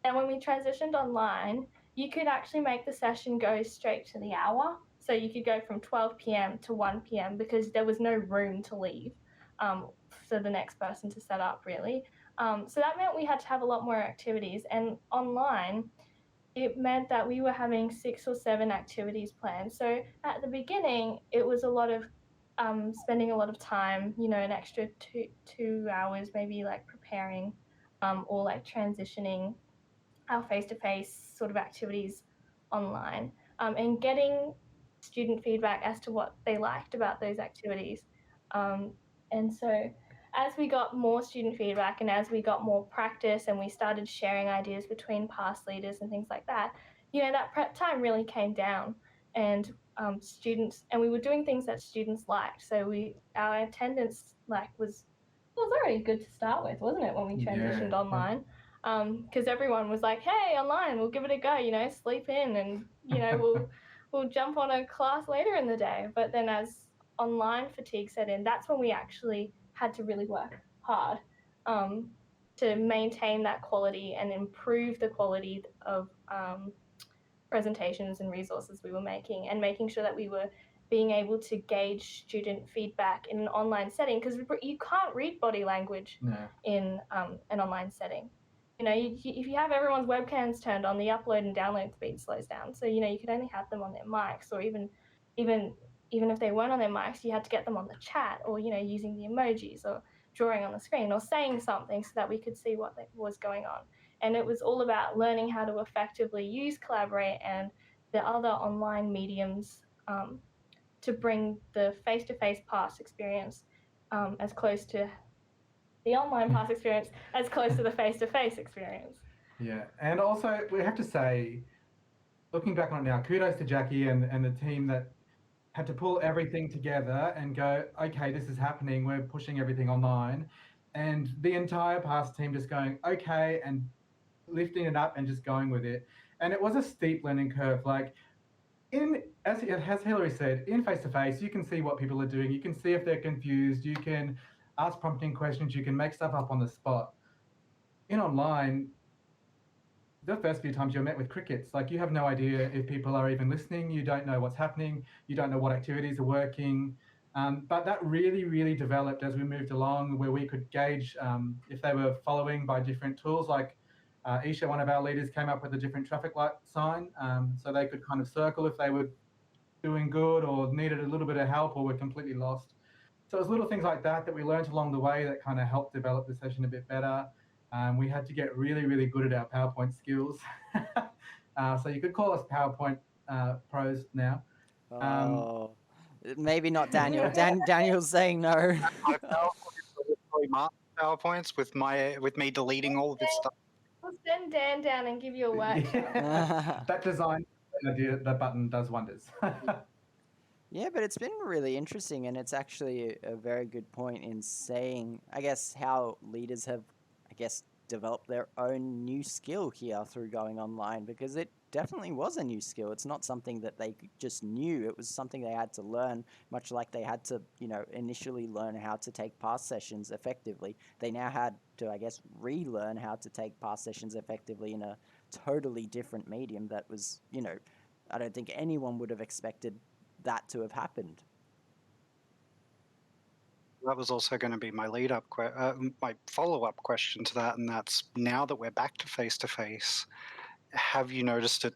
Speaker 3: And when we transitioned online, you could actually make the session go straight to the hour. So you could go from 12 p.m. to 1 p.m. because there was no room to leave for the next person to set up, really. So that meant we had to have a lot more activities. And online, it meant that we were having 6 or 7 activities planned. So at the beginning, it was a lot of spending a lot of time, an extra 2 hours, maybe like preparing or like transitioning our face-to-face sort of activities online, and getting student feedback as to what they liked about those activities. And so as we got more student feedback and as we got more practice and we started sharing ideas between PASS leaders and things like that, that prep time really came down, and students, and we were doing things that students liked. So our attendance was already good to start with, wasn't it, when we transitioned online? Because everyone was like, hey, online, we'll give it a go, sleep in, and we'll jump on a class later in the day. But then as online fatigue set in, that's when we actually had to really work hard to maintain that quality and improve the quality of presentations and resources we were making, and making sure that we were being able to gauge student feedback in an online setting, because you can't read body language in an online setting. If you have everyone's webcams turned on, the upload and download speed slows down. So, you could only have them on their mics, or even if they weren't on their mics, you had to get them on the chat, or, using the emojis, or drawing on the screen, or saying something so that we could see what was going on. And it was all about learning how to effectively use Collaborate and the other online mediums to bring the face-to-face PASS experience as close to the online PASS experience as close to the face-to-face experience.
Speaker 4: Yeah, and also we have to say, looking back on it now, kudos to Jackie and the team that had to pull everything together and go, okay, this is happening, we're pushing everything online. And the entire PASS team just going, okay, and lifting it up and just going with it. And it was a steep learning curve. Like, as Hillary said, in face-to-face, you can see what people are doing. You can see if they're confused. You can ask prompting questions. You can make stuff up on the spot. In online, the first few times you're met with crickets. Like, you have no idea if people are even listening. You don't know what's happening. You don't know what activities are working. But that really, really developed as we moved along, where we could gauge if they were following by different tools. Like Isha, one of our leaders, came up with a different traffic light sign, so they could kind of circle if they were doing good or needed a little bit of help or were completely lost. So it was little things like that we learned along the way that kind of helped develop the session a bit better. We had to get really, really good at our PowerPoint skills. So you could call us PowerPoint pros now.
Speaker 1: Oh, Maybe not Daniel. Daniel's saying no.
Speaker 2: My PowerPoints are literally master PowerPoints with me deleting all of this stuff.
Speaker 3: We'll send Dan down and give you a workshop.
Speaker 4: That design idea, that button does wonders.
Speaker 1: Yeah, but it's been really interesting, and it's actually a very good point in saying, I guess, how leaders have, I guess, developed their own new skill here through going online, because it definitely was a new skill. It's not something that they just knew. It was something they had to learn, much like they had to, initially learn how to take pass sessions effectively. They now had to, I guess, relearn how to take pass sessions effectively in a totally different medium that was, I don't think anyone would have expected that to have happened.
Speaker 2: That was also going to be my my follow-up question to that, and that's, now that we're back to face, have you noticed it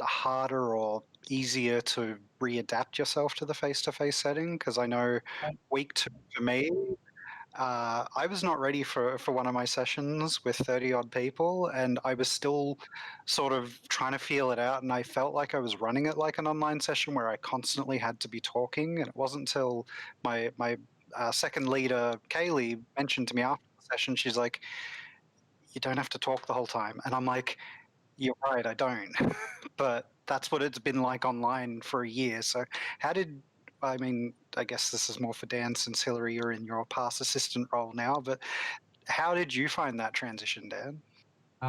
Speaker 2: harder or easier to readapt yourself to the face-to-face setting? Because I know week 2 for me, I was not ready for one of my sessions with 30 odd people, and I was still sort of trying to feel it out, and I felt like I was running it like an online session where I constantly had to be talking. And it wasn't until my second leader, Kaylee, mentioned to me after the session, she's like, "You don't have to talk the whole time." And I'm like, "You're right, I don't." But that's what it's been like online for a year. So I guess this is more for Dan, since Hillary, you're in your pass assistant role now, but how did you find that transition, Dan?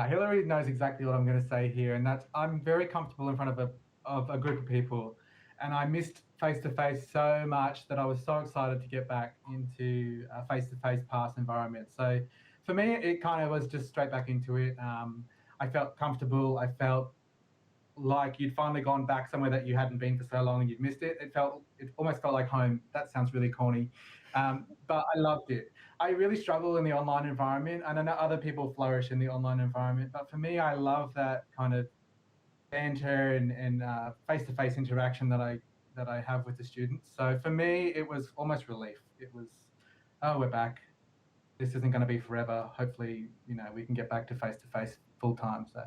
Speaker 4: Hillary knows exactly what I'm going to say here, and that's, I'm very comfortable in front of a group of people, and I missed face-to-face so much that I was so excited to get back into a face-to-face pass environment. So for me, it kind of was just straight back into it. I felt comfortable. I felt like you'd finally gone back somewhere that you hadn't been for so long and you'd missed it. It almost felt like home. That sounds really corny, but I loved it. I really struggle in the online environment, and I know other people flourish in the online environment, but for me, I love that kind of banter and face-to-face interaction that I have with the students. So for me, it was almost relief. It was, oh, we're back. This isn't going to be forever. Hopefully, we can get back to face full time. So.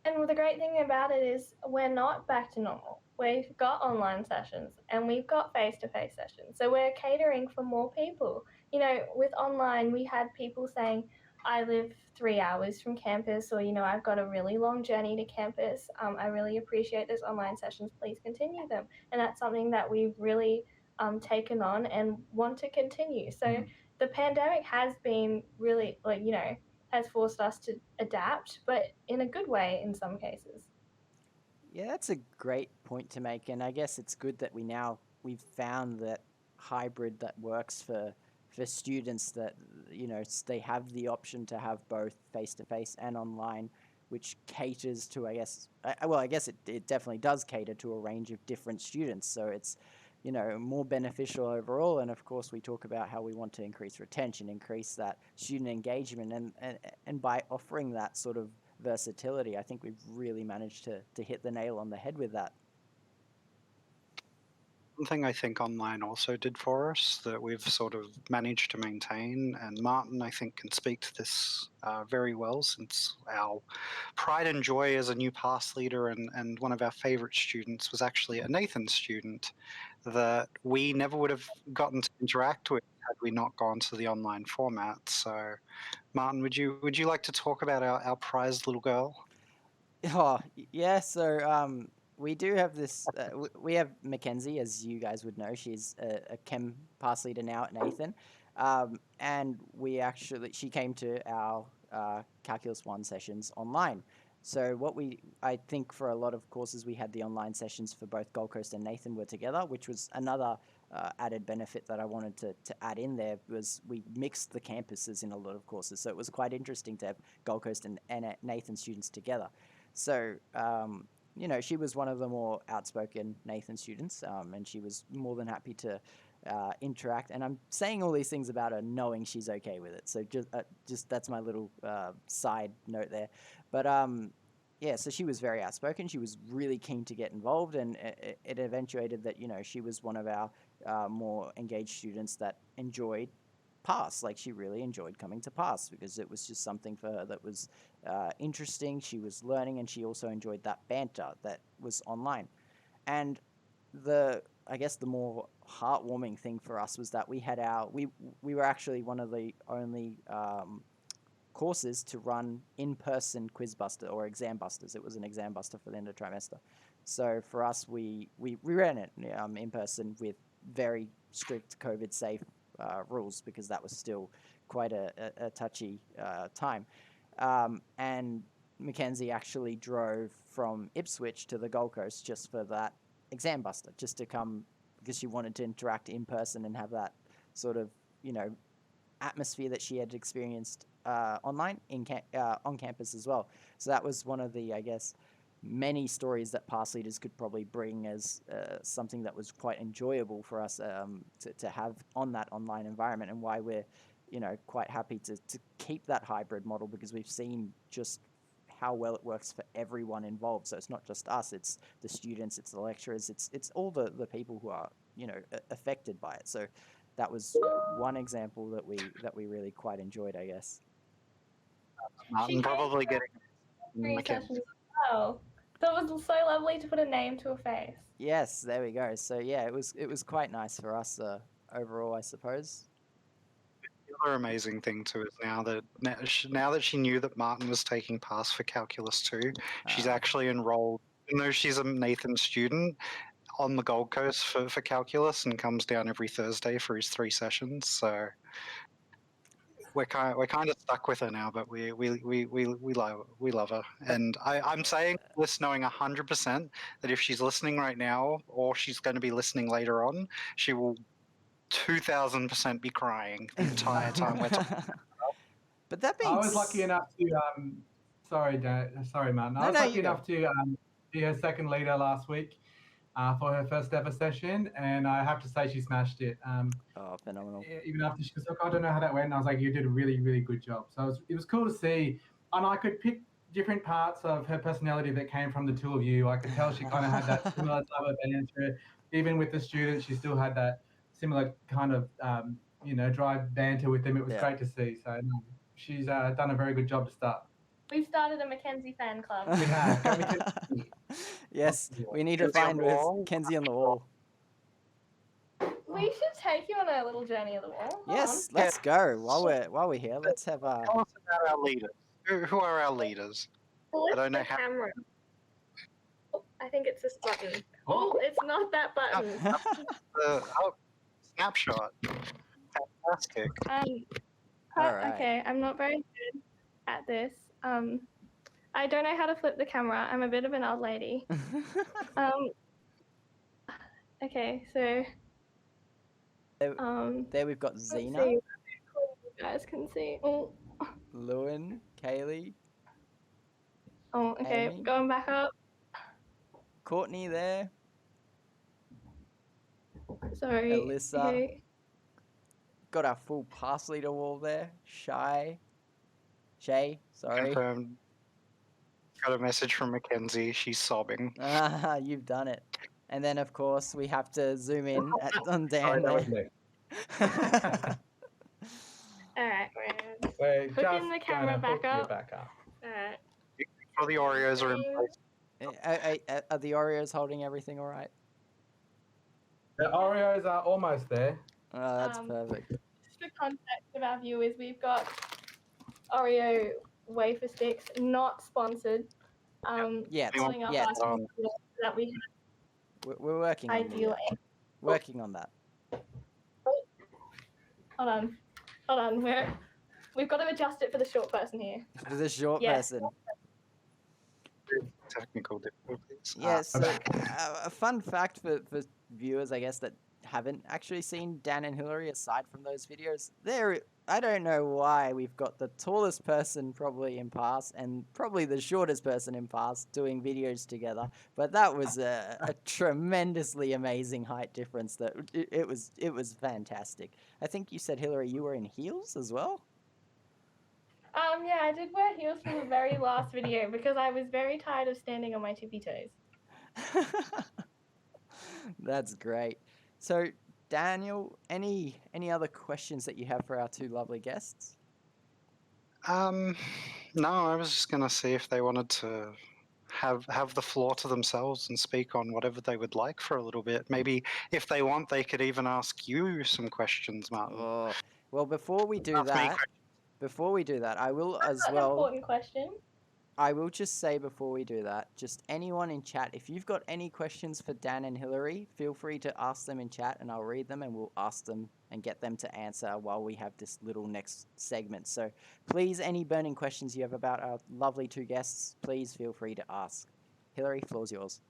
Speaker 3: And the great thing about it is we're not back to normal. We've got online sessions and we've got face-to-face sessions. So we're catering for more people. With online, we had people saying, I live 3 hours from campus, or, I've got a really long journey to campus. I really appreciate those online sessions. Please continue them. And that's something that we've really taken on and want to continue. So the pandemic has been really, has forced us to adapt, but in a good way in some cases.
Speaker 1: Yeah, that's a great point to make, and I guess it's good that we've found that hybrid that works for students, that they have the option to have both face to face and online, which caters to, I guess, I guess it definitely does cater to a range of different students, so it's more beneficial overall. And of course, we talk about how we want to increase retention, increase that student engagement, and by offering that sort of versatility, I think we've really managed to hit the nail on the head with that.
Speaker 2: One thing I think online also did for us that we've sort of managed to maintain, and Martin, I think, can speak to this very well, since our pride and joy as a new pass leader and one of our favorite students was actually a Nathan student that we never would have gotten to interact with had we not gone to the online format. So, Martin, would you like to talk about our prized little girl?
Speaker 1: Oh, yeah. So we do have this. We have Mackenzie, as you guys would know. She's a chem pass leader now at Nathan, and she came to our Calculus 1 sessions online. So I think for a lot of courses, we had the online sessions for both Gold Coast and Nathan were together, which was another added benefit that I wanted to add in there, was we mixed the campuses in a lot of courses. So it was quite interesting to have Gold Coast and Nathan students together. So, she was one of the more outspoken Nathan students, and she was more than happy to interact. And I'm saying all these things about her knowing she's okay with it. So just that's my little side note there. But yeah, so she was very outspoken. She was really keen to get involved, and it eventuated that she was one of our more engaged students that enjoyed pass. Like, she really enjoyed coming to pass because it was just something for her that was interesting. She was learning, and she also enjoyed that banter that was online. And I guess the more heartwarming thing for us was that we were actually one of the only courses to run in-person quiz buster or exam busters. It was an exam buster for the end of trimester. So for us, we ran it in person with very strict COVID safe rules, because that was still quite a touchy time. And Mackenzie actually drove from Ipswich to the Gold Coast just for that exam buster, just to come, because she wanted to interact in person and have that sort of, atmosphere that she had experienced online on campus as well. So that was one of the, I guess, many stories that PASS leaders could probably bring as something that was quite enjoyable for us to have on that online environment, and why we're quite happy to keep that hybrid model, because we've seen just how well it works for everyone involved. So it's not just us, it's the students, it's the lecturers, it's all the people who are affected by it. So that was one example that we really quite enjoyed, I guess.
Speaker 2: Martin probably getting
Speaker 3: Three
Speaker 2: Mackenzie.
Speaker 3: sessions as well. So it was so lovely to put a name to a face.
Speaker 1: Yes, there we go. So yeah, it was quite nice for us overall, I suppose.
Speaker 2: The other amazing thing too is now that she knew that Martin was taking PASS for Calculus 2, she's actually enrolled, even though she's a Nathan student, on the Gold Coast for Calculus, and comes down every Thursday for his 3 sessions. So we're kind of stuck with her now, but we love her. And I'm saying this knowing 100% that if she's listening right now, or she's going to be listening later on, she will 2000% be crying the entire time we're talking.
Speaker 1: But that being
Speaker 4: I was lucky enough to sorry Martin. I was lucky enough to be her second leader last week for her first ever session, and I have to say she smashed it.
Speaker 1: Oh, phenomenal.
Speaker 4: Even after she was like, I don't know how that went, and I was like, you did a really, really good job. So it was cool to see, and I could pick different parts of her personality that came from the two of you. I could tell she kind of had that similar type of banter. Even with the students, she still had that similar kind of dry banter with them. It was great to see. So she's done a very good job to start.
Speaker 3: We've started a Mackenzie fan club.
Speaker 4: We have. Go Mackenzie.
Speaker 1: Yes, we need to find Mackenzie on the wall.
Speaker 3: We should take you on a little journey of the wall.
Speaker 1: Yes, let's go. While we're here, let's have
Speaker 2: Tell us about our leaders. Who are our leaders?
Speaker 3: I
Speaker 2: don't know how.
Speaker 3: Camera. Oh, I think it's this button. Oh, it's not that button.
Speaker 2: Snapshot. Fantastic.
Speaker 1: All right.
Speaker 3: Okay, I'm not very good at this. I don't know how to flip the camera. I'm a bit of an old lady. Okay, so
Speaker 1: there we've got Zena,
Speaker 3: you guys can see. Oh,
Speaker 1: Lewin, Kaylee.
Speaker 3: oh, okay,
Speaker 1: Amy.
Speaker 3: going back up.
Speaker 1: Courtney there.
Speaker 3: Sorry.
Speaker 1: Alyssa.
Speaker 3: Okay.
Speaker 1: Got our full PASS leader wall there. Shay, sorry.
Speaker 2: Confirmed. Got a message from Mackenzie. She's sobbing.
Speaker 1: You've done it. And then, of course, we have to zoom in on Dan there.
Speaker 3: Alright,
Speaker 4: We're
Speaker 3: hooking the camera back up.
Speaker 4: Alright.
Speaker 2: All the Oreos are in place.
Speaker 1: Are the Oreos holding everything all right?
Speaker 4: The Oreos are almost there.
Speaker 1: Oh, that's perfect.
Speaker 3: Just for context of our viewers, we've got Oreo wafer sticks, not sponsored.
Speaker 1: Yeah,
Speaker 3: filling up
Speaker 1: yeah,
Speaker 3: our that we
Speaker 1: we're working on
Speaker 3: ideally.
Speaker 1: working on that.
Speaker 3: Hold on. We've got to adjust it for the short person here.
Speaker 1: For the short person.
Speaker 2: Technical difficulties.
Speaker 1: Yeah, so a fun fact for viewers, I guess, that haven't actually seen Dan and Hillary, aside from those videos, I don't know why we've got the tallest person probably in PASS and probably the shortest person in PASS doing videos together, but that was a tremendously amazing height difference. That it was fantastic. I think you said, Hillary, you were in heels as well?
Speaker 3: Yeah, I did wear heels for the very last video because I was very tired of standing on my tippy toes.
Speaker 1: That's great. So, Daniel, any other questions that you have for our two lovely guests?
Speaker 2: No, I was just gonna see if they wanted to have the floor to themselves and speak on whatever they would like for a little bit. Maybe if they want, they could even ask you some questions, Martin.
Speaker 1: Oh, well, before we do
Speaker 2: Ask me
Speaker 1: that,
Speaker 2: questions.
Speaker 1: I will as
Speaker 3: That's an
Speaker 1: well.
Speaker 3: important question.
Speaker 1: I will just say before we do that, just anyone in chat, if you've got any questions for Dan and Hillary, feel free to ask them in chat and I'll read them and we'll ask them and get them to answer while we have this little next segment. So please, any burning questions you have about our lovely two guests, please feel free to ask. Hillary, floor's yours.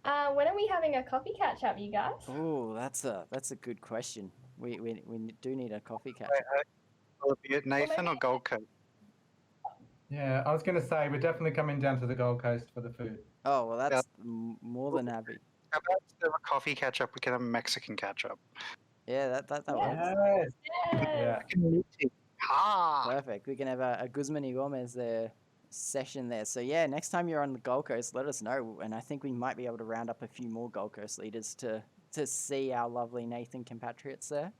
Speaker 3: When are we having a coffee catch up, you guys?
Speaker 1: Oh, that's a good question. We do need a coffee catch.
Speaker 2: Will it be at Nathan or Gold Coast?
Speaker 4: Yeah, I was going to say we're definitely coming down to the Gold Coast for the food.
Speaker 1: Oh, well, that's more than happy.
Speaker 2: How about instead of a coffee catch up, we can have a Mexican catch up?
Speaker 1: Yeah, that
Speaker 3: Yes.
Speaker 1: works.
Speaker 4: Yes.
Speaker 3: Yeah.
Speaker 2: Ah,
Speaker 1: Perfect. We can have a Guzman y Gomez session there. So yeah, next time you're on the Gold Coast, let us know, and I think we might be able to round up a few more Gold Coast leaders to see our lovely Nathan compatriots there.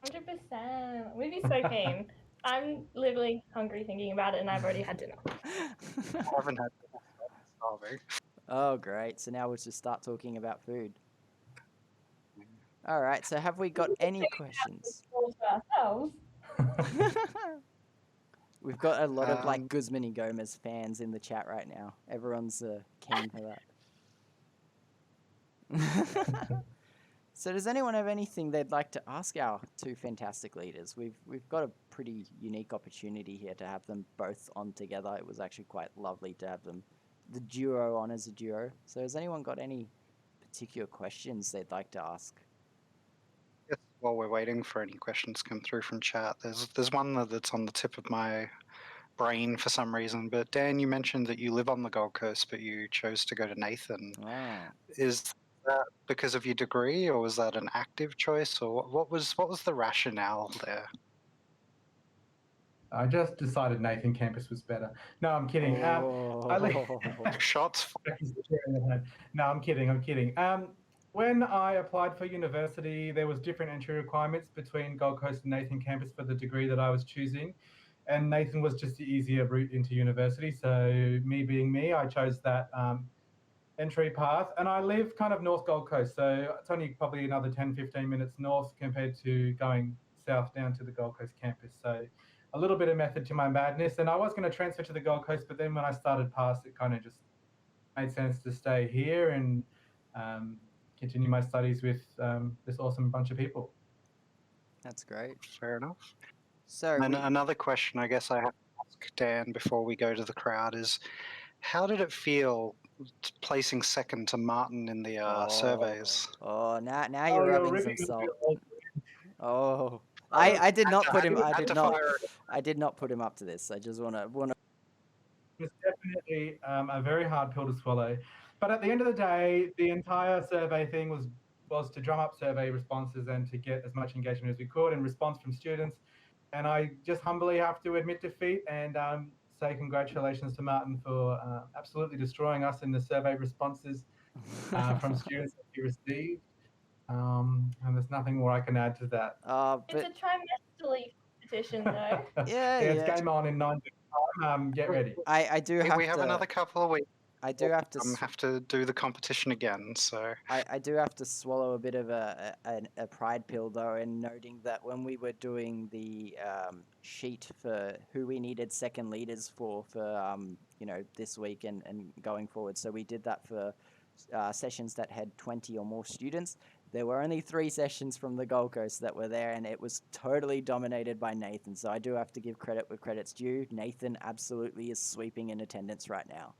Speaker 3: 100%. We'd be so keen. I'm literally hungry thinking about it, and I've already had dinner.
Speaker 2: I haven't had that. Starving.
Speaker 1: Oh, great. So now we'll just start talking about food. All right. So have we got any questions?
Speaker 3: All to ourselves.
Speaker 1: We've got a lot of like
Speaker 2: Um,
Speaker 1: Guzman y Gomez fans in the chat right now. Everyone's keen for that. So does anyone have anything they'd like to ask our two fantastic leaders? We've got a pretty unique opportunity here to have them both on together. It was actually quite lovely to have them, the duo, on as a duo. So has anyone got any particular questions they'd like to ask?
Speaker 2: Yes, while we're waiting for any questions to come through from chat, there's one that's on the tip of my brain for some reason. But Dan, you mentioned that you live on the Gold Coast, but you chose to go to Nathan.
Speaker 1: Oh.
Speaker 2: Is that because of your degree, or was that an active choice, or what was the rationale there?
Speaker 4: I just decided Nathan campus was better. No, I'm kidding. I live.
Speaker 2: Shots.
Speaker 4: No, I'm kidding. I'm kidding. When I applied for university, there was different entry requirements between Gold Coast and Nathan campus for the degree that I was choosing, and Nathan was just the easier route into university. So me being me, I chose that entry path, and I live kind of North Gold Coast, so it's only probably another 10, 15 minutes north compared to going south down to the Gold Coast campus. So a little bit of method to my madness, and I was going to transfer to the Gold Coast, but then when I started PASS, it kind of just made sense to stay here and continue my studies with this awesome bunch of people.
Speaker 1: That's great.
Speaker 2: Fair enough.
Speaker 1: So
Speaker 2: And another question I guess I have to ask Dan before we go to the crowd is, how did it feel placing second to Martin in the surveys?
Speaker 1: Oh, now you're rubbing some
Speaker 4: ripping
Speaker 1: salt.
Speaker 4: old-
Speaker 1: Oh, I did not put him. I
Speaker 2: Had
Speaker 1: did
Speaker 2: to
Speaker 1: not.
Speaker 2: fire-
Speaker 1: I did not put him up to this. I just wanna.
Speaker 4: It's definitely a very hard pill to swallow. But at the end of the day, the entire survey thing was to drum up survey responses and to get as much engagement as we could and response from students. And I just humbly have to admit defeat and say congratulations to Martin for absolutely destroying us in the survey responses from students that he received. And there's nothing more I can add to that.
Speaker 3: It's a trimesterly competition, though.
Speaker 1: Yeah,
Speaker 4: It's
Speaker 1: yeah.
Speaker 4: game on in 9 weeks' time. Get ready.
Speaker 1: I do have
Speaker 2: We have
Speaker 1: to.
Speaker 2: another couple of weeks.
Speaker 1: I do have to.
Speaker 2: Have to do the competition again. So
Speaker 1: I do have to swallow a bit of a pride pill though, in noting that when we were doing the sheet for who we needed second leaders for this week and going forward, so we did that for sessions that had 20 or more students. There were only 3 sessions from the Gold Coast that were there, and it was totally dominated by Nathan. So I do have to give credit where credit's due. Nathan absolutely is sweeping in attendance right now.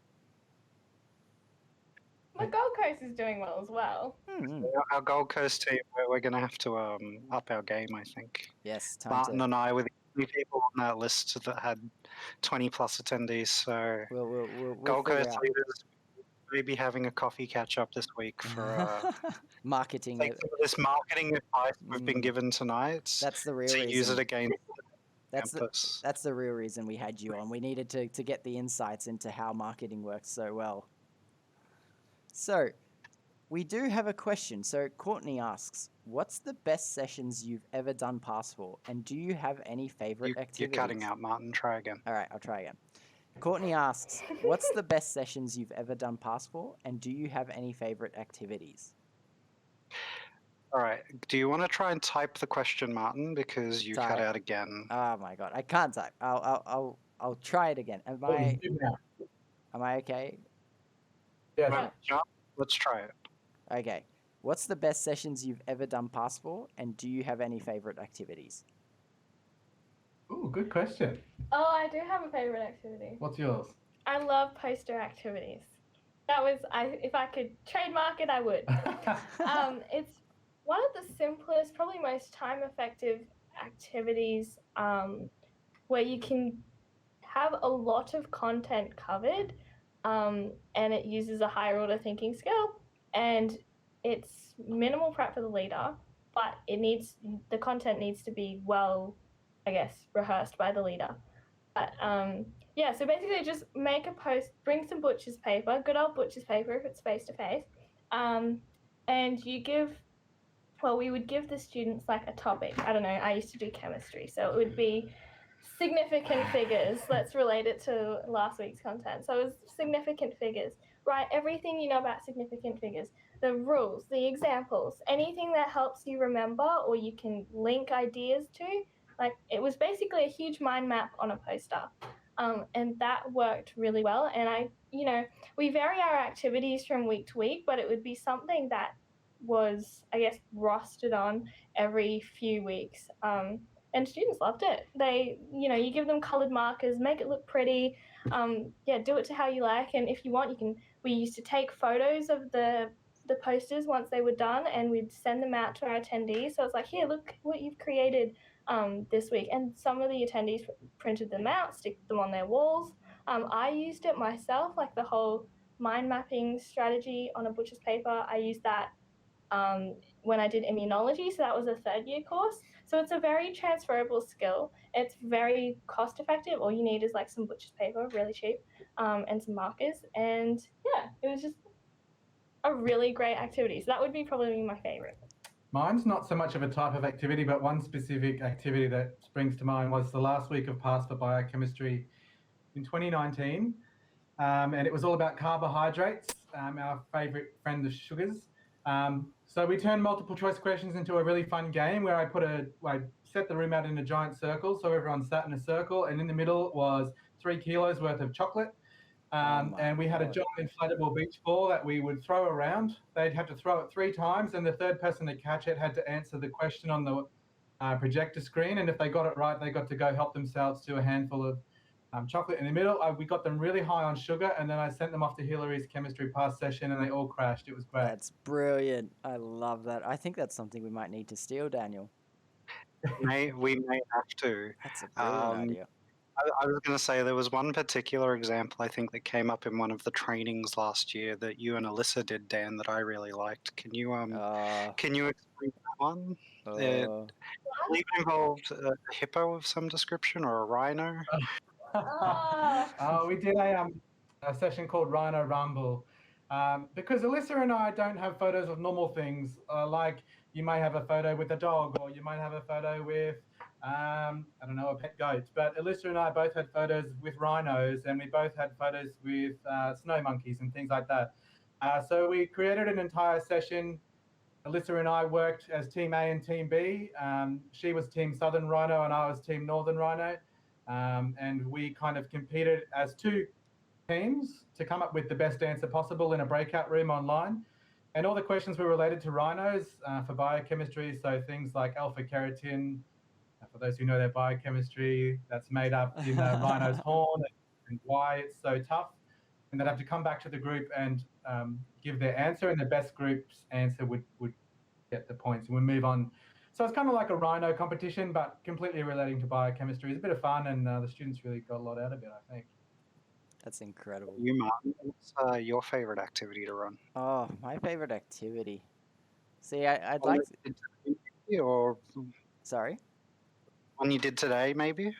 Speaker 3: The Gold Coast is doing well as well.
Speaker 2: our Gold Coast team, we're going to have to up our game, I think.
Speaker 1: Yes, time
Speaker 2: Martin
Speaker 1: to.
Speaker 2: and I were the only people on that list that had 20 plus attendees. So
Speaker 1: We'll
Speaker 2: Gold
Speaker 1: figure
Speaker 2: Coast
Speaker 1: out.
Speaker 2: leaders may be having a coffee catch up this week for
Speaker 1: Marketing.
Speaker 2: take some of this marketing advice we've been given tonight
Speaker 1: That's the real
Speaker 2: to
Speaker 1: reason.
Speaker 2: use it against
Speaker 1: That's
Speaker 2: campus.
Speaker 1: That's the real reason we had you on. We needed to get the insights into how marketing works so well. So, we do have a question. So, Courtney asks, what's the best sessions you've ever done PASS for? And do you have any favorite activities?
Speaker 2: You're cutting out, Martin. Try again.
Speaker 1: All right, I'll try again. Courtney asks, what's the best sessions you've ever done PASS for, and do you have any favorite activities?
Speaker 2: All right. Do you want to try and type the question, Martin? Because you cut
Speaker 1: Type.
Speaker 2: out again.
Speaker 1: Oh my god, I can't type. I'll try it again. Am
Speaker 4: Oh, he's
Speaker 1: I
Speaker 4: good now.
Speaker 1: okay?
Speaker 4: Yes.
Speaker 2: Right, John, let's try it.
Speaker 1: Okay. What's the best sessions you've ever done PASS for, and do you have any favorite activities?
Speaker 4: Ooh, good question.
Speaker 3: Oh, I do have a favorite activity.
Speaker 4: What's yours?
Speaker 3: I love poster activities. That was if I could trademark it, I would. It's one of the simplest, probably most time-effective activities where you can have a lot of content covered, and it uses a higher order thinking skill, and it's minimal prep for the leader, but the content needs to be well, I guess, rehearsed by the leader. But yeah, so basically just make a post, bring some butcher's paper, good old butcher's paper if it's face to face, and we would give the students like a topic. I don't know, I used to do chemistry, so it would be significant figures. Let's relate it to last week's content. So it was significant figures. Write everything you know about significant figures, the rules, the examples, anything that helps you remember or you can link ideas to. Like, it was basically a huge mind map on a poster. And that worked really well. And we vary our activities from week to week, but it would be something that was, I guess, rostered on every few weeks. And students loved it. You give them colored markers, make it look pretty. Do it to how you like. And if you want, we used to take photos of the posters once they were done, and we'd send them out to our attendees. So it's like, here, look what you've created this week. And some of the attendees printed them out, stick them on their walls. I used it myself, like the whole mind mapping strategy on a butcher's paper. I used that when I did immunology, so that was a third year course. So it's a very transferable skill. It's very cost effective. All you need is like some butcher's paper, really cheap, and some markers. And yeah, it was just a really great activity. So that would be probably my favorite.
Speaker 4: Mine's not so much of a type of activity, but one specific activity that springs to mind was the last week of PASS for biochemistry in 2019. And it was all about carbohydrates, our favourite friend, the sugars. So we turned multiple choice questions into a really fun game where I set the room out in a giant circle, so everyone sat in a circle, and in the middle was 3 kilos worth of chocolate. And we had a giant inflatable beach ball that we would throw around. They'd have to throw it 3 times, and the third person to catch it had to answer the question on the projector screen. And if they got it right, they got to go help themselves to a handful of chocolate in the middle. We got them really high on sugar, and then I sent them off to Hillary's chemistry pass session, and they all crashed. It was great.
Speaker 1: That's brilliant. I love that. I think that's something we might need to steal, Daniel.
Speaker 2: We may have to.
Speaker 1: That's a brilliant idea.
Speaker 2: I was going to say there was one particular example I think that came up in one of the trainings last year that you and Alyssa did, Dan, that I really liked. Can you explain that one? I believe it involved a hippo of some description or a rhino.
Speaker 4: We did a session called Rhino Rumble. Because Alyssa and I don't have photos of normal things, like you may have a photo with a dog, or you might have a photo with, a pet goat. But Alyssa and I both had photos with rhinos, and we both had photos with snow monkeys and things like that. So we created an entire session. Alyssa and I worked as Team A and Team B. She was Team Southern Rhino, and I was Team Northern Rhino. And we kind of competed as 2 teams to come up with the best answer possible in a breakout room online. And all the questions were related to rhinos for biochemistry. So things like alpha keratin, for those who know their biochemistry, that's made up in a rhino's horn, and why it's so tough. And they'd have to come back to the group and give their answer, and the best group's answer would get the points, and we move on. So it's kind of like a rhino competition, but completely relating to biochemistry. It's a bit of fun, and the students really got a lot out of it, I think.
Speaker 1: That's incredible.
Speaker 2: You, Martin, what's your favorite activity to run?
Speaker 1: Oh, my favorite activity. See, I'd like
Speaker 2: to... Or...
Speaker 1: Sorry?
Speaker 2: One you did today, maybe?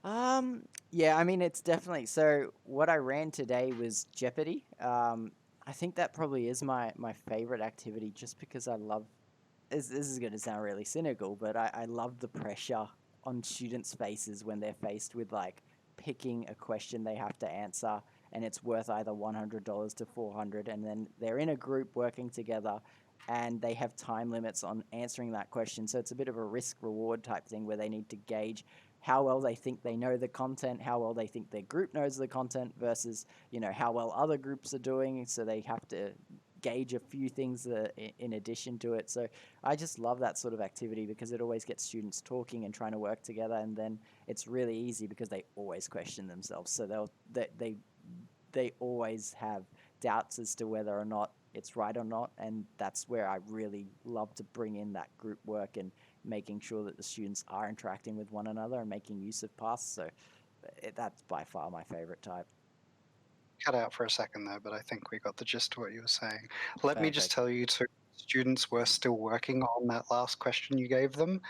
Speaker 1: Yeah, I mean, it's definitely... So what I ran today was Jeopardy. I think that probably is my favorite activity, just because I love... This is going to sound really cynical, but I love the pressure on students' faces when they're faced with, like, picking a question they have to answer, and it's worth either $100 to $400, and then they're in a group working together, and they have time limits on answering that question. So it's a bit of a risk reward type thing where they need to gauge how well they think they know the content, how well they think their group knows the content versus, how well other groups are doing. So they have to gauge a few things in addition to it. So I just love that sort of activity because it always gets students talking and trying to work together, and then it's really easy because they always question themselves. So they always have doubts as to whether or not it's right or not, and that's where I really love to bring in that group work and making sure that the students are interacting with one another and making use of PASS. So that's by far my favorite type.
Speaker 2: Cut out for a second there, but I think we got the gist of what you were saying. Let me just
Speaker 1: Perfect.
Speaker 2: tell you too, students were still working on that last question you gave them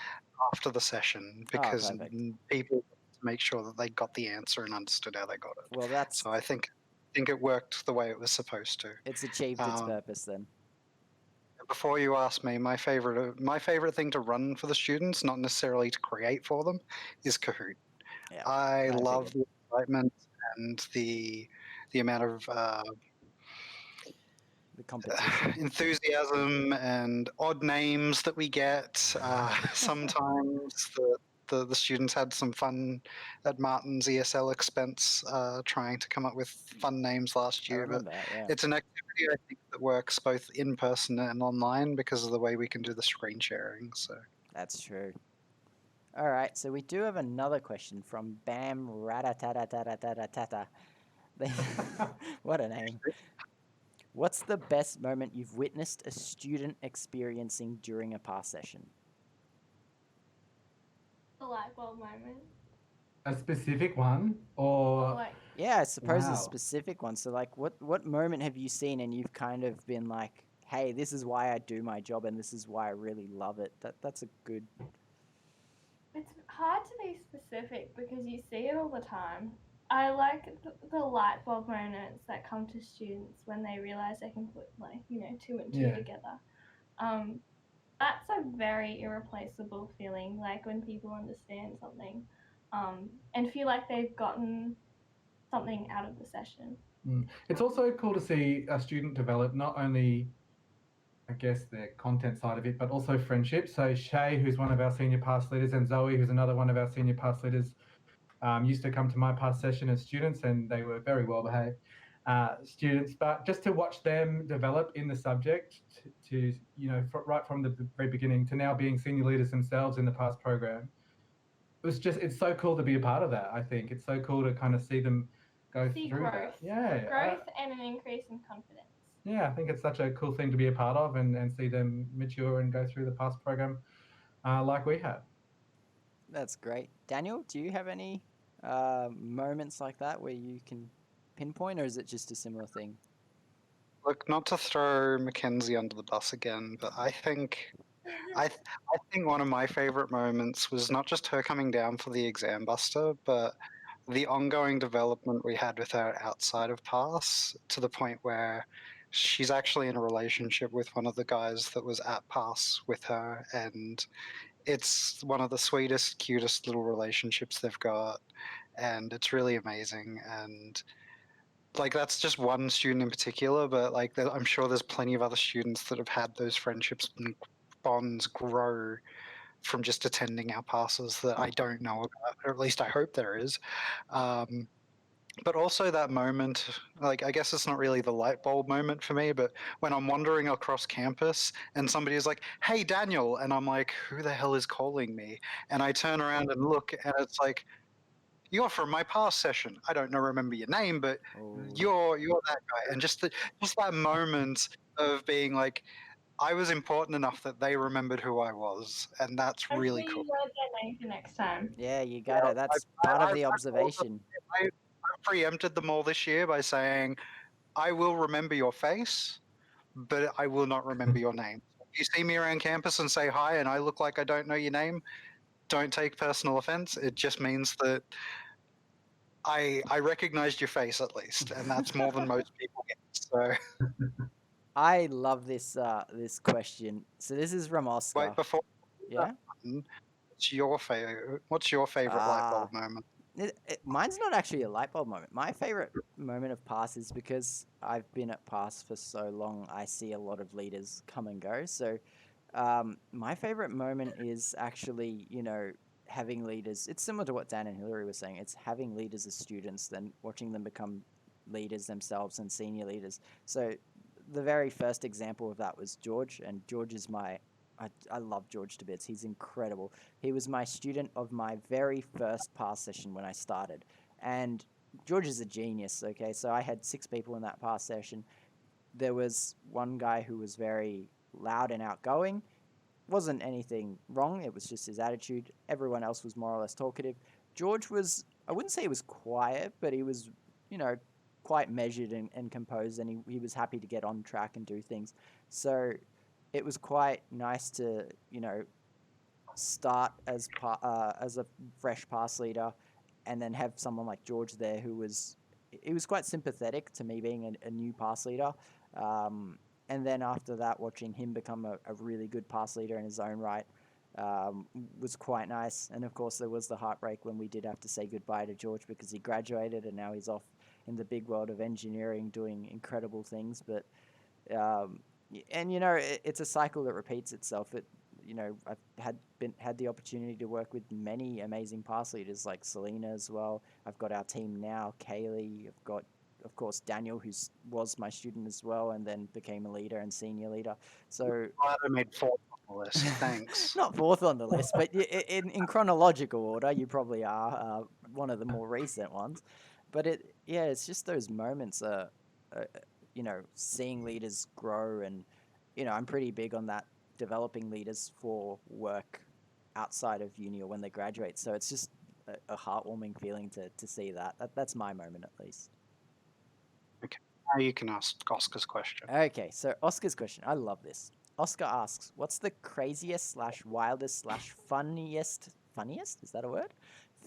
Speaker 2: after the session because
Speaker 1: perfect.
Speaker 2: people wanted to make sure that they got the answer and understood how they got it.
Speaker 1: Well,
Speaker 2: So I think it worked the way it was supposed to.
Speaker 1: It's achieved its purpose then.
Speaker 2: Before you ask me, my favorite thing to run for the students, not necessarily to create for them, is Kahoot.
Speaker 1: Yeah,
Speaker 2: I love the excitement and the amount of
Speaker 1: the competition,
Speaker 2: enthusiasm and odd names that we get. Sometimes the students had some fun at Martin's ESL expense trying to come up with fun names last year. But
Speaker 1: yeah.
Speaker 2: it's an activity I think that works both in person and online because of the way we can do the screen sharing. So
Speaker 1: that's true. All right, so we do have another question from Bam Ratatatatatata. What a name. What's the best moment you've witnessed a student experiencing during a PASS session?
Speaker 3: The light bulb moment.
Speaker 4: A specific one, or
Speaker 1: yeah, I suppose
Speaker 4: Wow.
Speaker 1: a specific one. So, like, what moment have you seen and you've kind of been like, hey, this is why I do my job and this is why I really love it? That's a good...
Speaker 3: It's hard to be specific because you see it all the time. I like the light bulb moments that come to students when they realize they can put, like, 2 and 2
Speaker 4: Yeah.
Speaker 3: together. That's a very irreplaceable feeling, like when people understand something and feel like they've gotten something out of the session.
Speaker 4: It's also cool to see a student develop not only, I guess, the content side of it, but also friendship. So Shay, who's one of our senior PASS leaders, and Zoe, who's another one of our senior PASS leaders, used to come to my PASS session as students, and they were very well behaved students. But just to watch them develop in the subject to right from the very beginning to now being senior leaders themselves in the PASS program, it's so cool to be a part of that. I think it's so cool to kind of see them go through
Speaker 3: growth.
Speaker 4: that. Yeah.
Speaker 3: Growth and an increase in confidence.
Speaker 4: Yeah, I think it's such a cool thing to be a part of and see them mature and go through the PASS program like we have.
Speaker 1: That's great. Daniel, do you have any moments like that where you can pinpoint, or is it just a similar thing?
Speaker 2: Look, not to throw Mackenzie under the bus again, but I think one of my favorite moments was not just her coming down for the exam buster, but the ongoing development we had with her outside of PASS, to the point where she's actually in a relationship with one of the guys that was at PASS with her, and it's one of the sweetest, cutest little relationships they've got, and it's really amazing. And like, that's just one student in particular, but like I'm sure there's plenty of other students that have had those friendships and bonds grow from just attending our passes that I don't know about, or at least I hope there is. But also that moment, like, I guess it's not really the light bulb moment for me, but when I'm wandering across campus and somebody is like, "Hey, Daniel," and I'm like, "Who the hell is calling me?" And I turn around and look, and it's like, "You're from my PASS session. I don't remember your name, but you're that guy." And just that moment of being like, I was important enough that they remembered who I was, and that's really cool.
Speaker 3: Hopefully you write their name for next time.
Speaker 1: Yeah, you got it. That's part of the observation.
Speaker 2: I preempted them all this year by saying, I will remember your face, but I will not remember your name. If you see me around campus and say hi and I look like I don't know your name, don't take personal offense. It just means that I recognized your face at least, and that's more than most people get. So
Speaker 1: I love this this question. So this is from Oscar.
Speaker 2: wait, before
Speaker 1: Yeah.
Speaker 2: what's your favorite light bulb moment?
Speaker 1: Mine's not actually a light bulb moment. My favorite moment of PASS is because I've been at PASS for so long, I see a lot of leaders come and go. So my favorite moment is actually, having leaders. It's similar to what Dan and Hillary were saying. It's having leaders as students, then watching them become leaders themselves and senior leaders. So the very first example of that was George, and George is I love George to bits. He's incredible. He was my student of my very first PASS session when I started. And George is a genius, okay? So I had 6 people in that PASS session. There was one guy who was very loud and outgoing. Wasn't anything wrong, it was just his attitude. Everyone else was more or less talkative. George was, I wouldn't say he was quiet, but he was, quite measured and composed, and he was happy to get on track and do things. So it was quite nice to, start as a fresh pass leader, and then have someone like George there who was quite sympathetic to me being a new pass leader. And then after that, watching him become a really good pass leader in his own right was quite nice. And of course, there was the heartbreak when we did have to say goodbye to George because he graduated and now he's off in the big world of engineering doing incredible things. But and it's a cycle that repeats itself. I've had the opportunity to work with many amazing pass leaders like Selena as well. I've got our team now, Kaylee. I've got, of course, Daniel, who was my student as well, and then became a leader and senior leader. So
Speaker 2: I made 4th on the list. Thanks.
Speaker 1: not 4th on the list, but in chronological order, you probably are one of the more recent ones. But it's just those moments, seeing leaders grow, and I'm pretty big on that, developing leaders for work outside of uni or when they graduate. So it's just a heartwarming feeling to see that. That's my moment, at least.
Speaker 2: Okay, now you can ask Oscar's question.
Speaker 1: Okay, so Oscar's question. I love this. Oscar asks, what's the craziest / wildest / funniest, is that a word?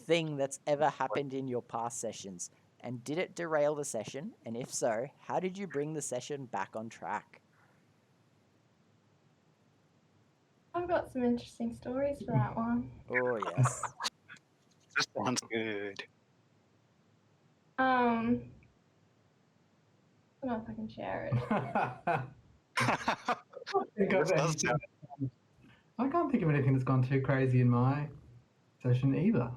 Speaker 1: Thing that's ever happened in your past sessions? And did it derail the session? And if so, how did you bring the session back on track?
Speaker 3: I've got some interesting stories for that one.
Speaker 1: Oh, yes.
Speaker 2: This one's good.
Speaker 3: I don't know if I can share it.
Speaker 4: I can't think of anything that's gone too crazy in my session either.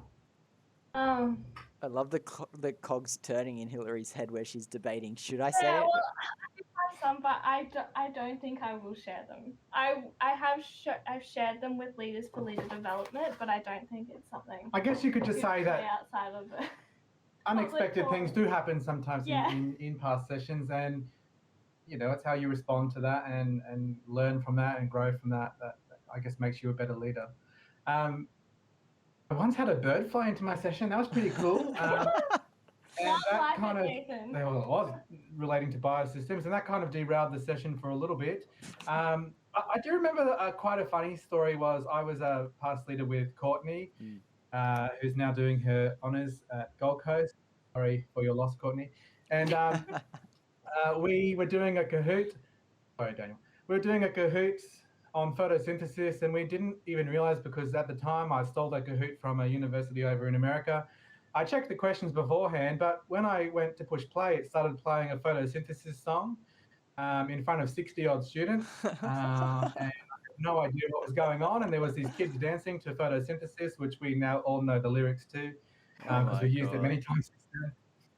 Speaker 1: I love the cogs turning in Hillary's head where she's debating, should I say it?
Speaker 3: Well, I have some, but I don't think I will share them. I've shared them with leaders for leader development, but I don't think it's something.
Speaker 4: I guess you could just say that
Speaker 3: outside of it.
Speaker 4: unexpected things do happen sometimes in past sessions, and it's how you respond to that and learn from that and grow from that I guess makes you a better leader. I once had a bird fly into my session. That was pretty cool. And that kind of, well, it was relating to biosystems, and that kind of derailed the session for a little bit. I do remember quite a funny story was I was a past leader with Courtney, who's now doing her honours at Gold Coast. Sorry for your loss, Courtney. And we were doing a Kahoot. Sorry, Daniel. We were doing a Kahoot on photosynthesis, and we didn't even realize, because at the time I stole that Kahoot from a university over in America. I checked the questions beforehand, but when I went to push play, it started playing a photosynthesis song in front of 60-odd students, and I had no idea what was going on. And there was these kids dancing to photosynthesis, which we now all know the lyrics to, because we've used it many times.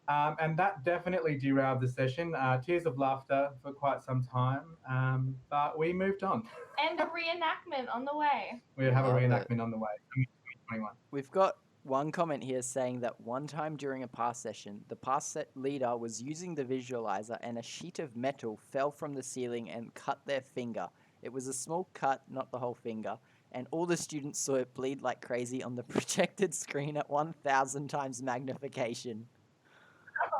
Speaker 4: And that definitely derailed the session. Tears of laughter for quite some time, but we moved on.
Speaker 3: And a reenactment on the way.
Speaker 4: We have a reenactment on the way. 2021.
Speaker 1: We've got one comment here saying that one time during a pass session, the pass set leader was using the visualizer and a sheet of metal fell from the ceiling and cut their finger. It was a small cut, not the whole finger, and all the students saw it bleed like crazy on the projected screen at 1,000 times magnification.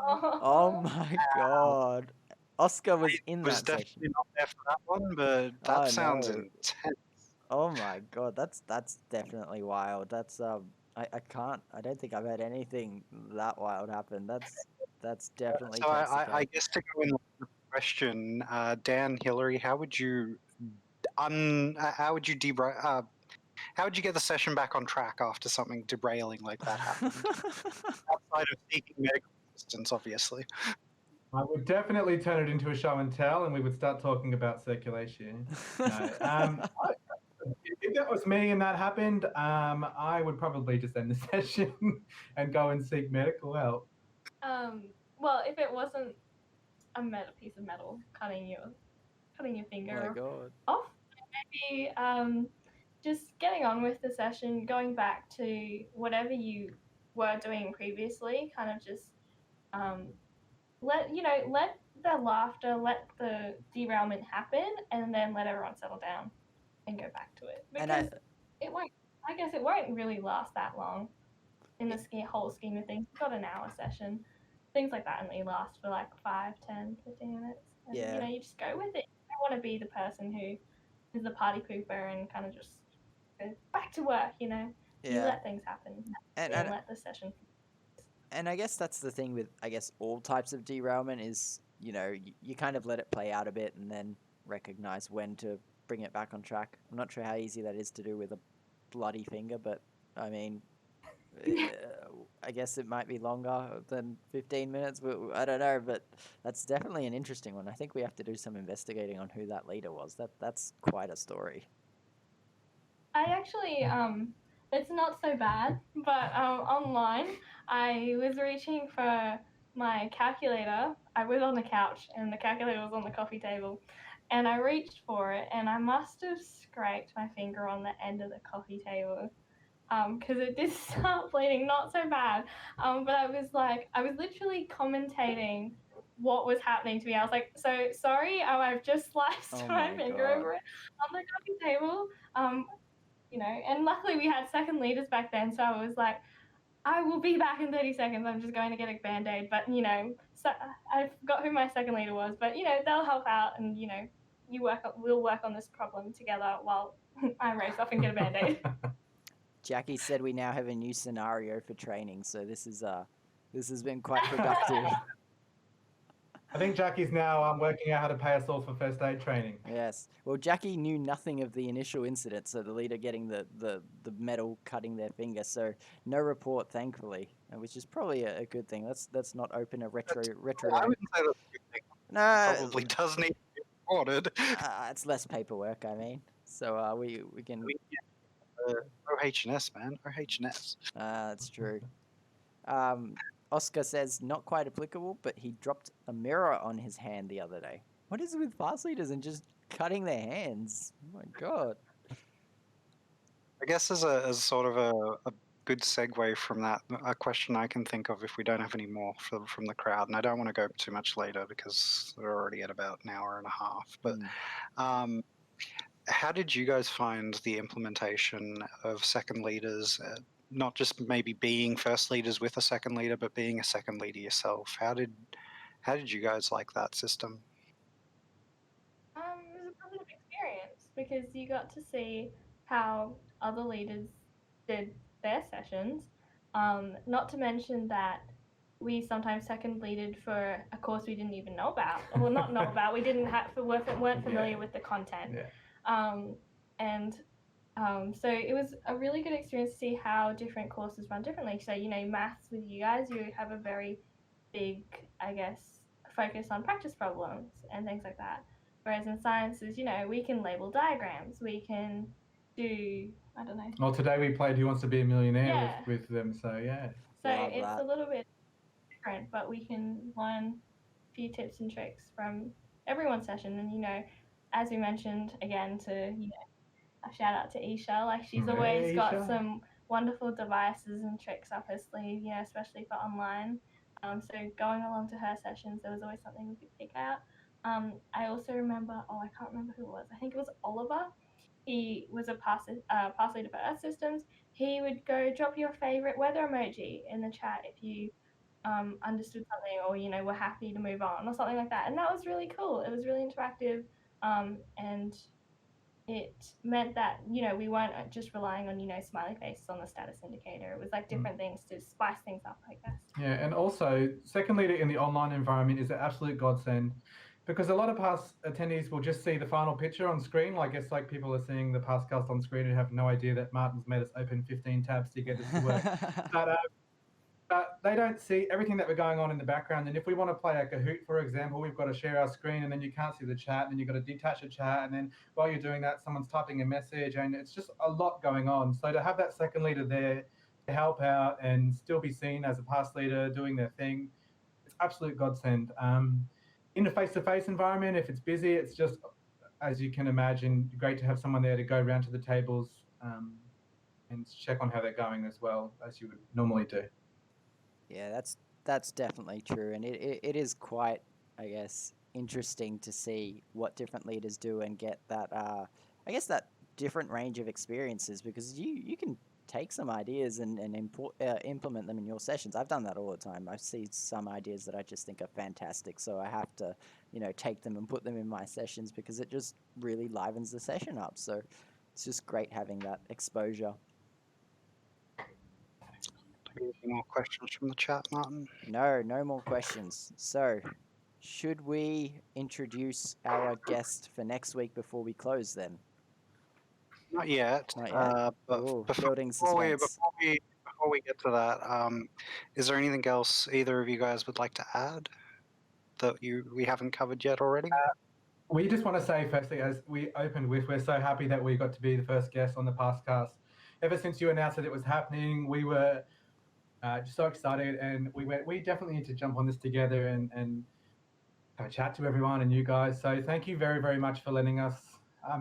Speaker 1: Oh my god. Oscar was in that session.
Speaker 2: Definitely not there for that one, but that sounds intense.
Speaker 1: Oh my god, that's definitely wild. That's I don't think I've had anything that wild happen. That's definitely.
Speaker 2: So I guess to go in with the question, Dan, Hillary, how would you How would you get the session back on track after something derailing like that happened? Outside of seeking medical assistance, obviously.
Speaker 4: I would definitely turn it into a show and tell, and we would start talking about circulation. No, if that was me and that happened, I would probably just end the session and go and seek medical help.
Speaker 3: Well, if it wasn't a piece of metal cutting your finger
Speaker 1: God.
Speaker 3: off, maybe just getting on with the session, going back to whatever you were doing previously, kind of just let the laughter, let the derailment happen, and then let everyone settle down and go back to it, because it won't. I guess it won't really last that long in the whole scheme of things. You've got an hour session, things like that, and they last for like 5, 10, 15 minutes. And,
Speaker 1: Yeah.
Speaker 3: you just go with it. You don't want to be the person who is the party pooper and kind of just go back to work. You let things happen and let the session.
Speaker 1: And I guess that's the thing with, I guess, all types of derailment is, you kind of let it play out a bit and then recognize when to bring it back on track. I'm not sure how easy that is to do with a bloody finger, but I mean, I guess it might be longer than 15 minutes. I don't know, but that's definitely an interesting one. I think we have to do some investigating on who that leader was. That's quite a story.
Speaker 3: I actually, it's not so bad, but online, I was reaching for my calculator. I was on the couch, and the calculator was on the coffee table, and I reached for it, and I must have scraped my finger on the end of the coffee table, because it did start bleeding, not so bad, but I was literally commentating what was happening to me. I was like, so sorry, I've just sliced my finger over it on the coffee table. And luckily we had second leaders back then, so I was like, I will be back in 30 seconds. I'm just going to get a Band-Aid. But, so I forgot who my second leader was. But, they'll help out and, we'll work on this problem together while I race off and get a Band-Aid.
Speaker 1: Jackie said we now have a new scenario for training, so this has been quite productive.
Speaker 4: I think Jackie's now working out how to pay us all for first aid training.
Speaker 1: Yes. Well, Jackie knew nothing of the initial incident, so the leader getting the metal cutting their finger, so no report, thankfully, which is probably a good thing. Let's not open a retro.
Speaker 2: I wouldn't say that's a good thing.
Speaker 1: No.
Speaker 2: It probably does need to be reported.
Speaker 1: It's less paperwork, I mean. So we can...
Speaker 2: OH&S, man. OH&S.
Speaker 1: That's true. Oscar says, not quite applicable, but he dropped a mirror on his hand the other day. What is it with pass leaders and just cutting their hands? Oh my God.
Speaker 2: I guess as sort of a good segue from that, a question I can think of if we don't have any more from the crowd, and I don't want to go too much later because we're already at about an hour and a half, but how did you guys find the implementation of second leaders, not just maybe being first leaders with a second leader, but being a second leader yourself? How did you guys like that system?
Speaker 3: It was a positive experience because you got to see how other leaders did their sessions. Not to mention that we sometimes second leaded for a course we didn't even know about. Well, not know about. We weren't familiar with the content. So it was a really good experience to see how different courses run differently. So, maths with you guys, you have a very big, I guess, focus on practice problems and things like that. Whereas in sciences, we can label diagrams, we can do, I don't know.
Speaker 4: Well, today we played Who Wants to Be a Millionaire with them, so yeah.
Speaker 3: So it's a little bit different, but we can learn a few tips and tricks from everyone's session. And, as we mentioned, again, to, a shout out to Isha, like she's always got some wonderful devices and tricks up her sleeve, especially for online. So going along to her sessions, there was always something we could pick out. I also remember, I can't remember who it was. I think it was Oliver. He was a pass leader for Earth Systems. He would go drop your favorite weather emoji in the chat if you understood something or, were happy to move on or something like that. And that was really cool. It was really interactive. And it meant that, we weren't just relying on, smiley faces on the status indicator. It was like different things to spice things up, I guess.
Speaker 4: Yeah, and also, second leader in the online environment is an absolute godsend because a lot of PASS attendees will just see the final picture on screen. I guess like people are seeing the PASScast on screen and have no idea that Martin's made us open 15 tabs to get us to work. But they don't see everything that we're going on in the background. And if we want to play a Kahoot, for example, we've got to share our screen and then you can't see the chat and then you've got to detach the chat. And then while you're doing that, someone's typing a message and it's just a lot going on. So to have that second leader there to help out and still be seen as a PASS leader doing their thing, it's absolute godsend. In a face-to-face environment, if it's busy, it's just, as you can imagine, great to have someone there to go around to the tables and check on how they're going as well, as you would normally do.
Speaker 1: Yeah, that's definitely true, and it is quite, I guess, interesting to see what different leaders do and get that, I guess, that different range of experiences, because you can take some ideas and implement them in your sessions. I've done that all the time. I see some ideas that I just think are fantastic, so I have to, take them and put them in my sessions because it just really livens the session up. So it's just great having that exposure.
Speaker 2: Any more questions from the chat, Martin?
Speaker 1: No more questions. So, should we introduce our guest for next week before we close then?
Speaker 2: Not yet.
Speaker 1: Not yet?
Speaker 2: But
Speaker 1: Ooh,
Speaker 2: before
Speaker 1: building
Speaker 2: we,
Speaker 1: suspense.
Speaker 2: before we get to that, is there anything else either of you guys would like to add that we haven't covered yet already?
Speaker 4: We just want to say, firstly, as we opened with, we're so happy that we got to be the first guest on the PASScast. Ever since you announced that it was happening, we were just so excited, and we definitely need to jump on this together and have a chat to everyone and you guys. So thank you very, very much for letting us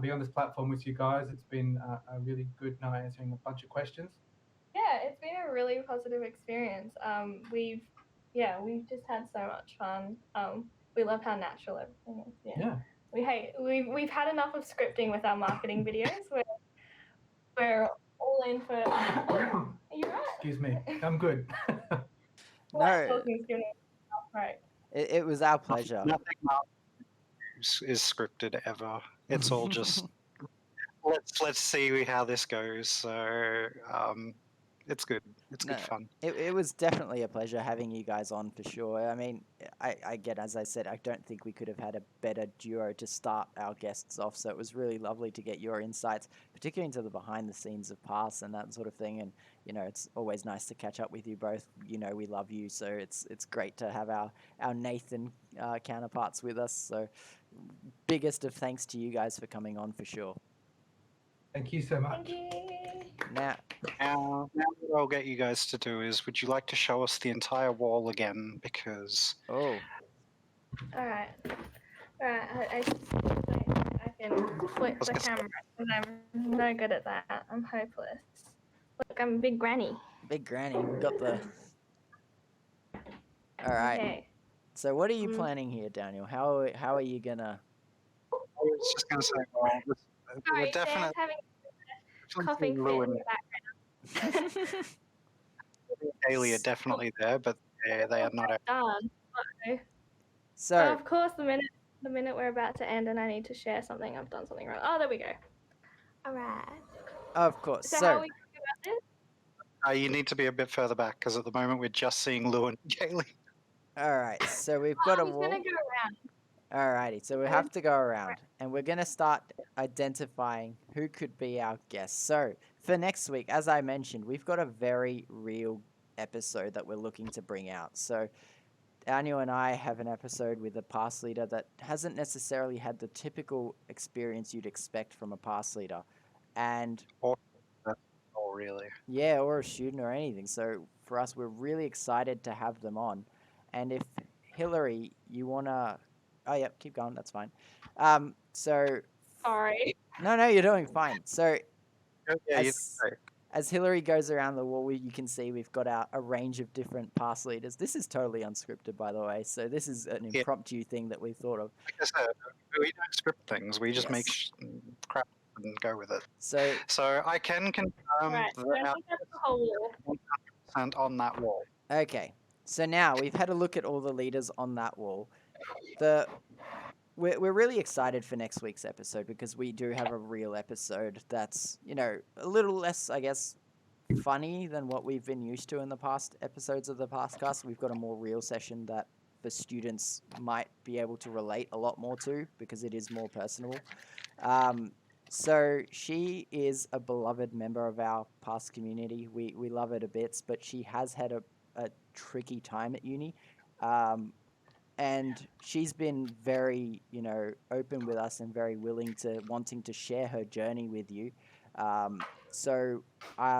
Speaker 4: be on this platform with you guys. It's been a really good night answering a bunch of questions.
Speaker 3: Yeah, it's been a really positive experience. We've just had so much fun. We love how natural everything is.
Speaker 4: Yeah.
Speaker 3: We've had enough of scripting with our marketing videos. We're all in for. Are you right?
Speaker 4: Excuse me, I'm good.
Speaker 1: No,
Speaker 3: Right.
Speaker 1: it was our pleasure.
Speaker 2: Nothing is scripted ever. It's all just let's see how this goes. So it's good. It's good fun.
Speaker 1: It was definitely a pleasure having you guys on for sure. I mean, again, as I said, I don't think we could have had a better duo to start our guests off. So it was really lovely to get your insights, particularly into the behind the scenes of PASS and that sort of thing. And it's always nice to catch up with you both. We love you, so it's great to have our Nathan counterparts with us. So biggest of thanks to you guys for coming on for sure.
Speaker 4: Thank you so much.
Speaker 3: Thank you.
Speaker 2: Now what I'll get you guys to do is, would you like to show us the entire wall again? Because
Speaker 1: Oh,
Speaker 3: All right. I can flip the camera because I'm no good at that. I'm hopeless. Look, I'm a big granny.
Speaker 1: big granny, we got the. All right.
Speaker 3: Okay.
Speaker 1: So what are you planning here, Daniel? How are you gonna?
Speaker 2: I was just going to say, well,
Speaker 3: Sorry,
Speaker 2: we're definitely
Speaker 3: Sam's having a coughing fit in the background.
Speaker 2: Haley are definitely there, but they are not.
Speaker 3: Done.
Speaker 1: So
Speaker 3: Of course, the minute we're about to end and I need to share something, I've done something wrong. Oh, there we go. All right.
Speaker 1: of course.
Speaker 3: So how
Speaker 1: So
Speaker 3: are we talking about this?
Speaker 2: You need to be a bit further back because at the moment we're just seeing Lou and Haley.
Speaker 1: all right. So we've got a
Speaker 3: He's
Speaker 1: wall.
Speaker 3: gonna go around.
Speaker 1: Alrighty, so we have to go around and we're going to start identifying who could be our guests. So, for next week, as I mentioned, we've got a very real episode that we're looking to bring out. So, Daniel and I have an episode with a PASS leader that hasn't necessarily had the typical experience you'd expect from a PASS leader. And
Speaker 2: Oh, really?
Speaker 1: yeah, or a student or anything. So, for us, we're really excited to have them on. And if Hillary, you want to. Oh, yep, keep going. That's fine. So.
Speaker 3: Sorry.
Speaker 1: No, you're doing fine. So,
Speaker 2: Yeah,
Speaker 1: as Hillary goes around the wall, you can see we've got a range of different PASS leaders. This is totally unscripted, by the way. So, this is an impromptu thing that we thought of.
Speaker 2: like I said, we don't script things. We just make crap and go with it. So I can confirm
Speaker 3: Right. So I think that's the whole wall.
Speaker 2: 100% on that wall.
Speaker 1: Okay. So, now we've had a look at all the leaders on that wall. We're really excited for next week's episode because we do have a real episode that's, a little less, I guess, funny than what we've been used to in the past episodes of the PASScast. We've got a more real session that for students might be able to relate a lot more to because it is more personal. So she is a beloved member of our PASS community. We love her to bits, but she has had a tricky time at uni. And she's been very, open with us and very willing to wanting to share her journey with you. So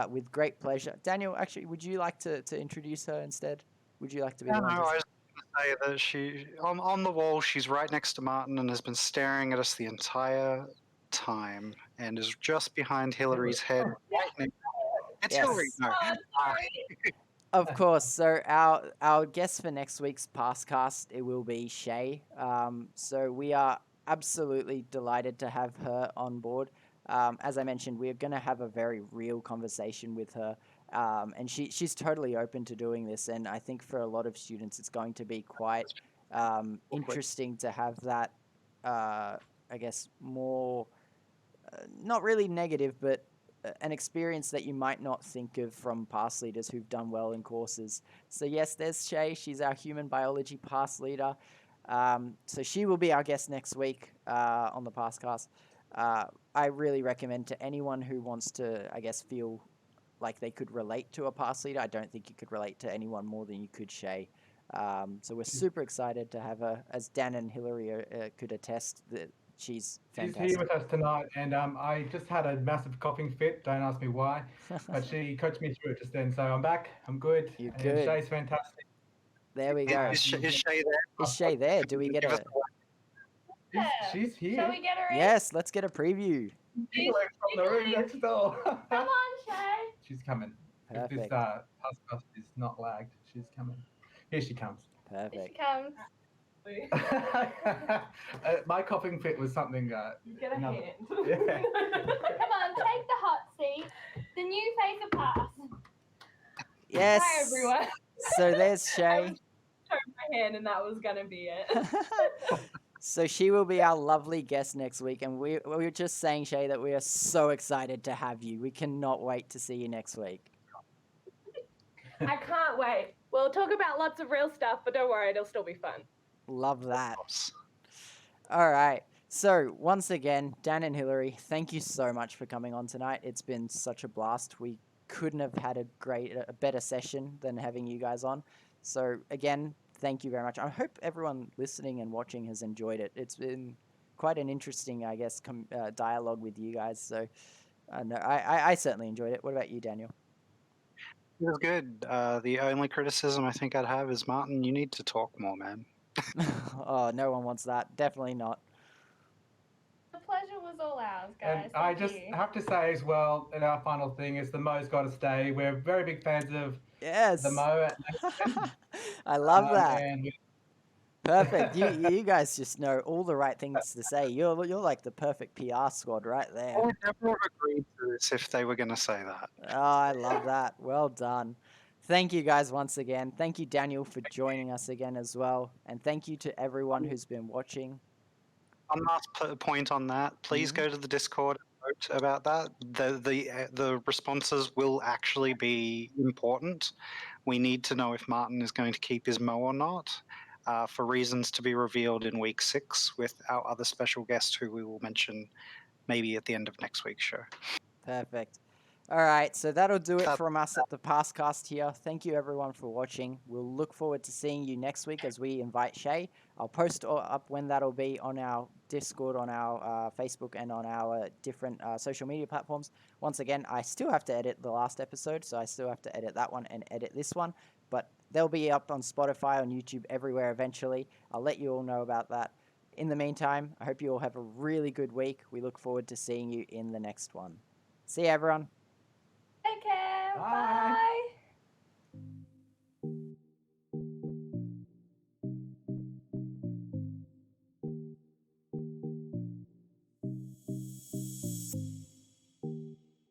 Speaker 1: with great pleasure. Daniel, actually, would you like to introduce her instead? Would you like to be the one
Speaker 2: No,
Speaker 1: to
Speaker 2: I was going to say that she on the wall. She's right next to Martin and has been staring at us the entire time, and is just behind Hillary's head. Right next. It's
Speaker 1: Yes.
Speaker 2: Hillary. No.
Speaker 1: Of course. So our guest for next week's PASSCast, it will be Shay. So we are absolutely delighted to have her on board. As I mentioned, we're going to have a very real conversation with her. And she's totally open to doing this. And I think for a lot of students, it's going to be quite interesting to have that, I guess, more, not really negative, but an experience that you might not think of from PASS leaders who've done well in courses. So yes, there's Shay. She's our human biology PASS leader. So she will be our guest next week on the PASScast. I really recommend to anyone who wants to, I guess, feel like they could relate to a PASS leader. I don't think you could relate to anyone more than you could Shay. So we're super excited to have her, as Dan and Hillary could attest, that she's fantastic.
Speaker 4: She's here with us tonight, and I just had a massive coughing fit. Don't ask me why, but she coached me through it just then. So I'm back. I'm good.
Speaker 1: You're
Speaker 4: and
Speaker 1: good.
Speaker 4: Shay's fantastic.
Speaker 1: There we go.
Speaker 2: Is Shay there?
Speaker 1: Is Shay there? Do we get
Speaker 2: Give us
Speaker 1: a...
Speaker 4: She's here.
Speaker 3: Shall we get her in?
Speaker 1: Yes, let's get a preview.
Speaker 4: She's like from the room next door.
Speaker 3: Come on, Shay.
Speaker 4: She's coming. If this
Speaker 1: Perfect.
Speaker 4: podcast is not lagged, she's coming. Here she comes.
Speaker 3: Here
Speaker 1: Perfect.
Speaker 3: she comes.
Speaker 4: My coughing fit was something.
Speaker 5: Get a
Speaker 4: another-
Speaker 5: hand.
Speaker 4: Yeah.
Speaker 3: Come on, take the hot seat. The new face of PASS.
Speaker 1: Yes.
Speaker 5: Hi, everyone.
Speaker 1: So there's Shay.
Speaker 5: Turned my hand, and that was gonna be it.
Speaker 1: So she will be our lovely guest next week, and we were just saying, Shay, that we are so excited to have you. We cannot wait to see you next week.
Speaker 5: I can't wait. We'll talk about lots of real stuff, but don't worry, it'll still be fun.
Speaker 1: Love that.
Speaker 2: us.
Speaker 1: All right. So once again, Dan and Hillary, thank you so much for coming on tonight. It's been such a blast. We couldn't have had a better session than having you guys on. So again, thank you very much. I hope everyone listening and watching has enjoyed it. It's been quite an interesting, I guess, dialogue with you guys. So I certainly enjoyed it. What about you, Daniel?
Speaker 2: It was good. The only criticism I think I'd have is, Martin, you need to talk more, man.
Speaker 1: Oh, no one wants that. Definitely not.
Speaker 3: The pleasure was all ours, guys.
Speaker 4: And I
Speaker 3: Thank
Speaker 4: just
Speaker 3: you.
Speaker 4: have to say as well, and our final thing is the Mo's got to stay. We're very big fans of
Speaker 1: Yes.
Speaker 4: the Mo.
Speaker 1: I love that.
Speaker 4: And
Speaker 1: Perfect. You guys just know all the right things to say. You're like the perfect PR squad right there.
Speaker 2: I would never have agreed to this if they were going to say that.
Speaker 1: Oh, I love that. Well done. Thank you guys once again. Thank you, Daniel, for joining us again as well. And thank you to everyone who's been watching.
Speaker 2: One last point on that. Please go to the Discord and vote about that. The responses will actually be important. We need to know if Martin is going to keep his Mo or not, for reasons to be revealed in week 6 with our other special guest, who we will mention maybe at the end of next week's show.
Speaker 1: Perfect. All right, so that'll do it from us at the PASScast here. Thank you, everyone, for watching. We'll look forward to seeing you next week as we invite Shay. I'll post up when that'll be on our Discord, on our Facebook, and on our different social media platforms. Once again, I still have to edit the last episode, so I still have to edit that one and edit this one. But they'll be up on Spotify, on YouTube, everywhere eventually. I'll let you all know about that. In the meantime, I hope you all have a really good week. We look forward to seeing you in the next one. See you, everyone.
Speaker 3: Take care.
Speaker 4: Bye.
Speaker 3: Bye.